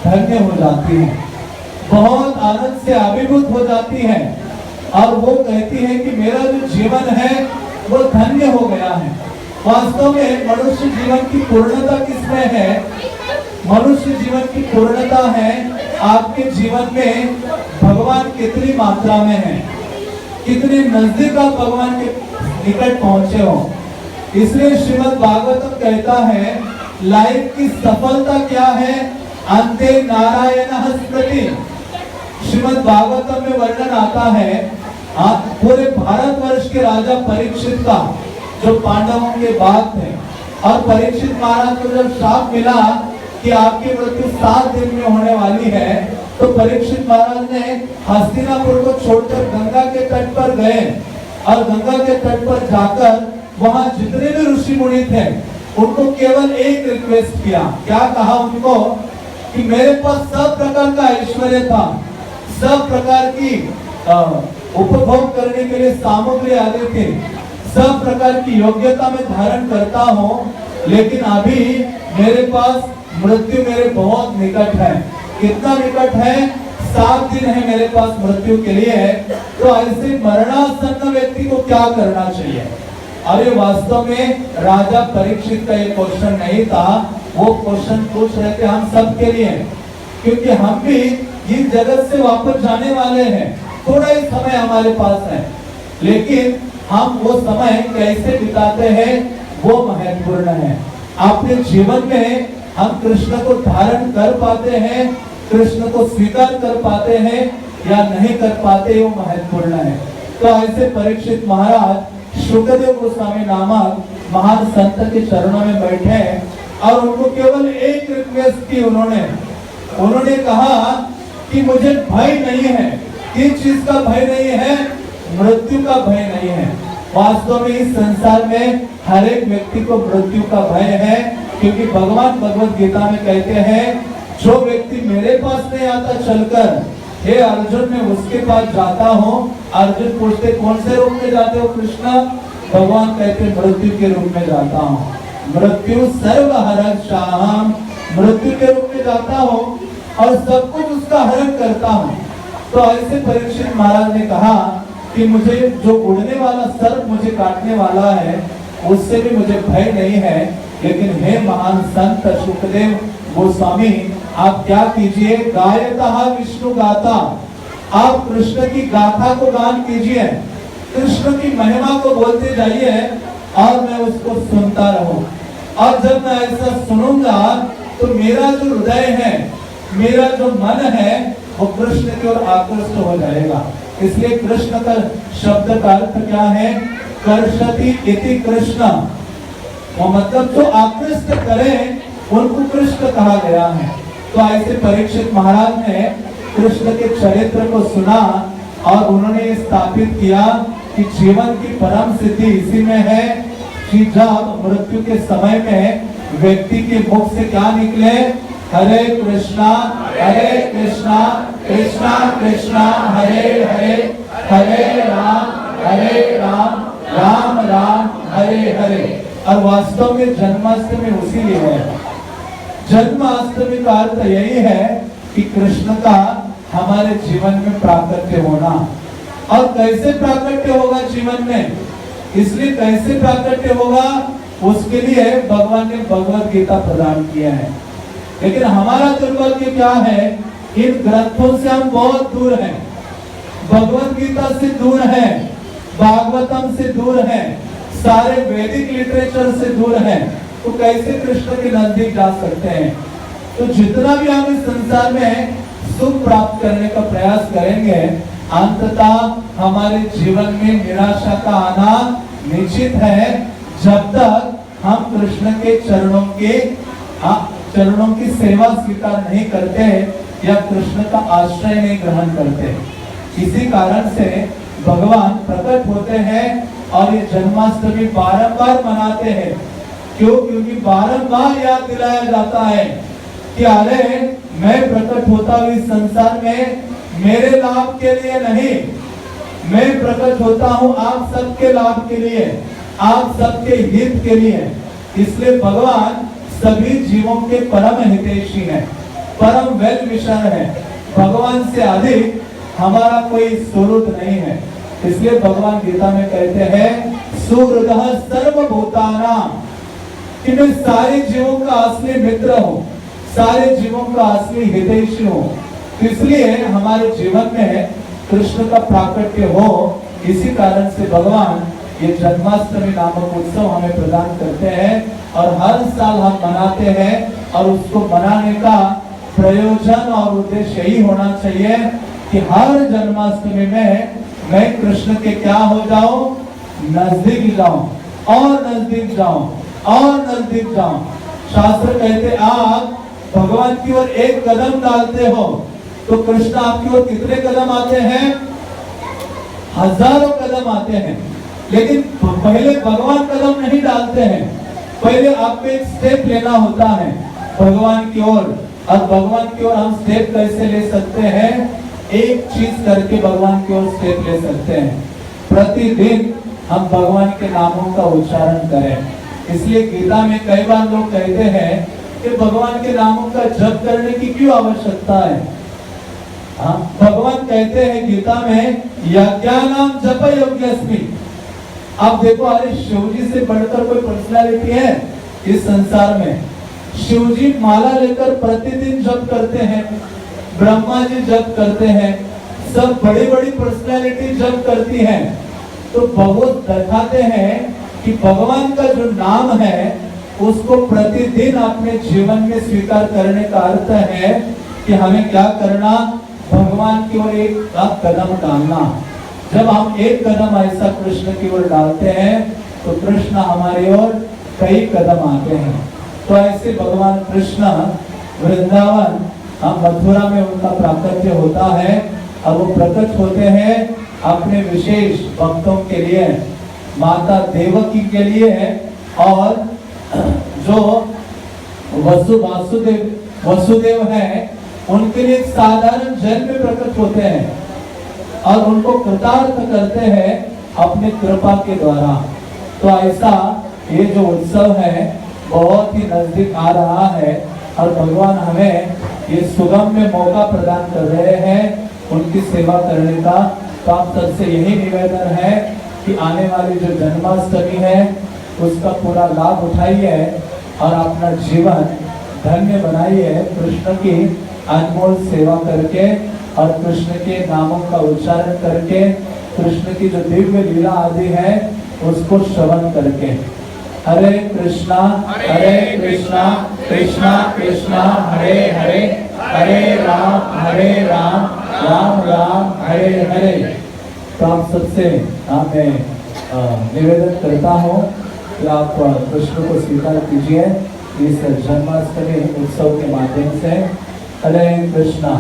धन्य हो जाती है, बहुत आनंद से अभिभूत हो जाती है, और वो कहती है कि मेरा जो जीवन है वो धन्य हो गया है। वास्तव में मनुष्य जीवन की पूर्णता किसमें है? मनुष्य जीवन की पूर्णता है आपके जीवन में भगवान कितनी मात्रा में है, कितने नजदीक आप भगवान के निकट पहुंचे हो। इसलिए श्रीमद् भागवतम कहता है, लाइफ की सफलता क्या है? अंते नारायण स्मृति। श्रीमद् भागवतम में वर्णन आता है, पूरे भारतवर्ष के राजा परीक्षित का, जो पांडवों के बाद थे, और परीक्षित महाराज को जब शाप मिला कि आपकी मृत्यु 7 दिन में होने वाली है, तो परीक्षित महाराज ने हस्तिनापुर को छोड़कर गंगा के तट पर गए, और गंगा के तट पर जाकर वहां जितने भी ऋषि मुनि थे उनको केवल एक रिक्वेस्ट किया। क्या कहा उनको? कि मेरे पास सब प्रकार का ऐश्वर्य था, सब प्रकार की उपभोग करने के लिए सामग्री आदि थी, सब प्रकार की योग्यता में धारण करता हूँ, लेकिन अभी मेरे पास मृत्यु मेरे बहुत निकट है। कितना निकट है? 7 दिन है मेरे पास मृत्यु के लिए। तो ऐसे मरणासन्न व्यक्ति को क्या करना चाहिए? अरे वास्तव में राजा परीक्षित का ये क्वेश्चन नहीं था, वो क्वेश्चन पूछ रहे थे हम सब के लिए, क्योंकि हम भी इस जगत से वापस जाने वाले हैं, थोड़ा ही समय हमारे पास है, लेकिन हम वो समय कैसे बिताते हैं वो महत्वपूर्ण है। अपने जीवन में हम कृष्ण को धारण कर पाते हैं, कृष्ण को स्वीकार कर पाते हैं या नहीं कर पाते, वो महत्वपूर्ण है। तो ऐसे परीक्षित महाराज शुकदेव गोस्वामी नामक महान संत के चरणों में बैठे और उनको केवल एक रिक्वेस्ट की उन्होंने कहा कि मुझे भय नहीं है। किस चीज का भय नहीं है? मृत्यु का भय नहीं है। वास्तव में इस संसार में हर एक व्यक्ति को मृत्यु का भय है, क्योंकि भगवान भगवत गीता में कहते हैं जो व्यक्ति मेरे पास नहीं आता चलकर, हे अर्जुन मैं उसके पास जाता हूँ। अर्जुन पूछते कौन से रूप में जाते हो कृष्ण? भगवान कहते मृत्यु के रूप में जाता हूँ। मृत्यु सर्व हरण शाहम, मृत्यु के रूप में जाता हूँ और सब कुछ उसका हरण करता हूँ। तो ऐसे परीक्षित महाराज ने कहा कि मुझे जो उड़ने वाला सर्प मुझे काटने वाला है उससे भी मुझे भय नहीं है, लेकिन हे महान संत शुकदेव गोस्वामी आप क्या कीजिए, गायतः विष्णु गाथा, आप कृष्ण की गाथा को गान कीजिए, कृष्ण की महिमा को बोलते जाइए और मैं उसको सुनता रहूं। और जब मैं ऐसा सुनूंगा तो मेरा जो हृदय है, मेरा जो मन है वो कृष्ण की ओर आकृष्ट हो जाएगा। इसलिए कृष्ण का शब्द का अर्थ क्या है? कर्षति इति कृष्ण, वो मतलब जो आकृष्ट करें उनको कृष्ण कहा गया है। तो ऐसे परीक्षित महाराज ने कृष्ण के चरित्र को सुना और उन्होंने स्थापित किया कि जीवन की परम सिद्धि इसी में है कि जब मृत्यु के समय में व्यक्ति के मुख से क्या निकले, हरे कृष्णा कृष्णा कृष्णा हरे हरे, हरे राम राम राम हरे हरे। और वास्तव में जन्माष्टमी उसी लिए है। जन्माष्टमी का अर्थ यही है कि कृष्ण का हमारे जीवन में प्राकट्य होना। और कैसे प्राकट्य होगा जीवन में? इसलिए कैसे प्राकट्य होगा उसके लिए भगवान ने भगवत गीता प्रदान किया है। लेकिन हमारा दुर्भाग्य क्या है, इन ग्रंथों से हम बहुत दूर हैं, भगवत गीता से दूर हैं, भागवतम से दूर हैं, सारे वैदिक लिटरेचर से दूर हैं। तो कैसे कृष्ण के नजदीक जा सकते हैं? तो जितना भी हम इस संसार में सुख प्राप्त करने का प्रयास करेंगे, अंततः हमारे जीवन में निराशा का आना निश्चित है, जब तक हम कृष्ण के चरणों की सेवा स्वीकार नहीं करते या कृष्ण का आश्रय नहीं ग्रहण करते। इसी कारण से भगवान प्रकट होते हैं और ये जन्माष्टमी बारंबार मनाते हैं। क्यों? क्योंकि बारंबार याद दिलाया जाता है कि अरे मैं प्रकट होता हूँ इस संसार में मेरे लाभ के लिए नहीं, मैं प्रकट होता हूँ आप सबके लाभ के लिए, आप सबके हित के लिए। इसलिए भगवान सभी जीवों के परम हितैषी है, परम वेल विशर है। भगवान से अधिक हमारा कोई सुहृद नहीं है। इसलिए भगवान गीता में कहते हैं सुहृदः सर्वभूतानां, कि मैं सारे जीवों का असली मित्र हूँ, सारे जीवों का असली हितैषी हूँ। इसलिए हमारे जीवन में कृष्ण का प्राकट्य हो, इसी कारण से भगवान ये जन्माष्टमी नामक उत्सव हमें प्रदान करते हैं और हर साल हम मनाते हैं। और उसको मनाने का प्रयोजन और उद्देश्य यही होना चाहिए कि हर जन्माष्टमी में मैं कृष्ण के क्या हो जाऊं, नजदीक जाऊं और नजदीक जाऊं और नजदीक जाऊं। शास्त्र कहते आप भगवान की ओर एक कदम डालते हो तो कृष्ण आपकी ओर कितने कदम आते हैं? हजारों कदम आते हैं। लेकिन पहले भगवान कदम नहीं डालते हैं, पहले आपको एक स्टेप लेना होता है भगवान की ओर। और भगवान की ओर हम स्टेप कैसे ले सकते हैं? एक चीज करके भगवान की ओर स्टेप ले सकते हैं, प्रतिदिन हम भगवान के नामों का उच्चारण करें। इसलिए गीता में कई बार लोग कहते हैं कि भगवान के नामों का जप करने की क्यों आवश्यकता है? हाँ, भगवान कहते हैं गीता में यज्ञानां जप यज्ञस्मि। आप देखो, अरे शिव जी से बढ़कर कोई पर्सनालिटी है इस संसार में? शिव जी माला लेकर प्रतिदिन जप करते हैं, ब्रह्मा जी जप करते हैं, सब बड़ी बड़ी पर्सनालिटी जप करती हैं। तो बहुत दिखाते हैं कि भगवान का जो नाम है उसको प्रतिदिन अपने जीवन में स्वीकार करने का अर्थ है कि हमें क्या करना? भगवान की ओर एक कदम डालना। जब हम एक कदम ऐसा कृष्ण की ओर डालते हैं तो कृष्ण हमारी ओर कई कदम आते हैं। तो ऐसे भगवान कृष्ण वृंदावन, हम मथुरा में उनका प्राकट्य होता है और वो प्रकट होते हैं अपने विशेष भक्तों के लिए, माता देवकी के लिए, और जो वसुदेव है उनके लिए साधारण जन में प्रकट होते हैं और उनको कृतार्थ करते हैं अपने कृपा के द्वारा। तो ऐसा ये जो उत्सव है बहुत ही नजदीक आ रहा है और भगवान हमें ये सुगम्य मौका प्रदान कर रहे हैं उनकी सेवा करने का। तो आप सबसे यही निवेदन है कि आने वाली जो जन्माष्टमी है उसका पूरा लाभ उठाइए और अपना जीवन धन्य बनाइए कृष्ण की अनमोल सेवा करके और कृष्ण के नामों का उच्चारण करके, कृष्ण की जो दिव्य लीला आदि है उसको श्रवण करके। हरे कृष्णा कृष्णा कृष्णा हरे हरे, हरे राम राम राम हरे हरे। तो आप सबसे मैं निवेदन करता हूँ कि आप कृष्ण को स्वीकार कीजिए इस जन्माष्टमी उत्सव के माध्यम से। हरे कृष्णा।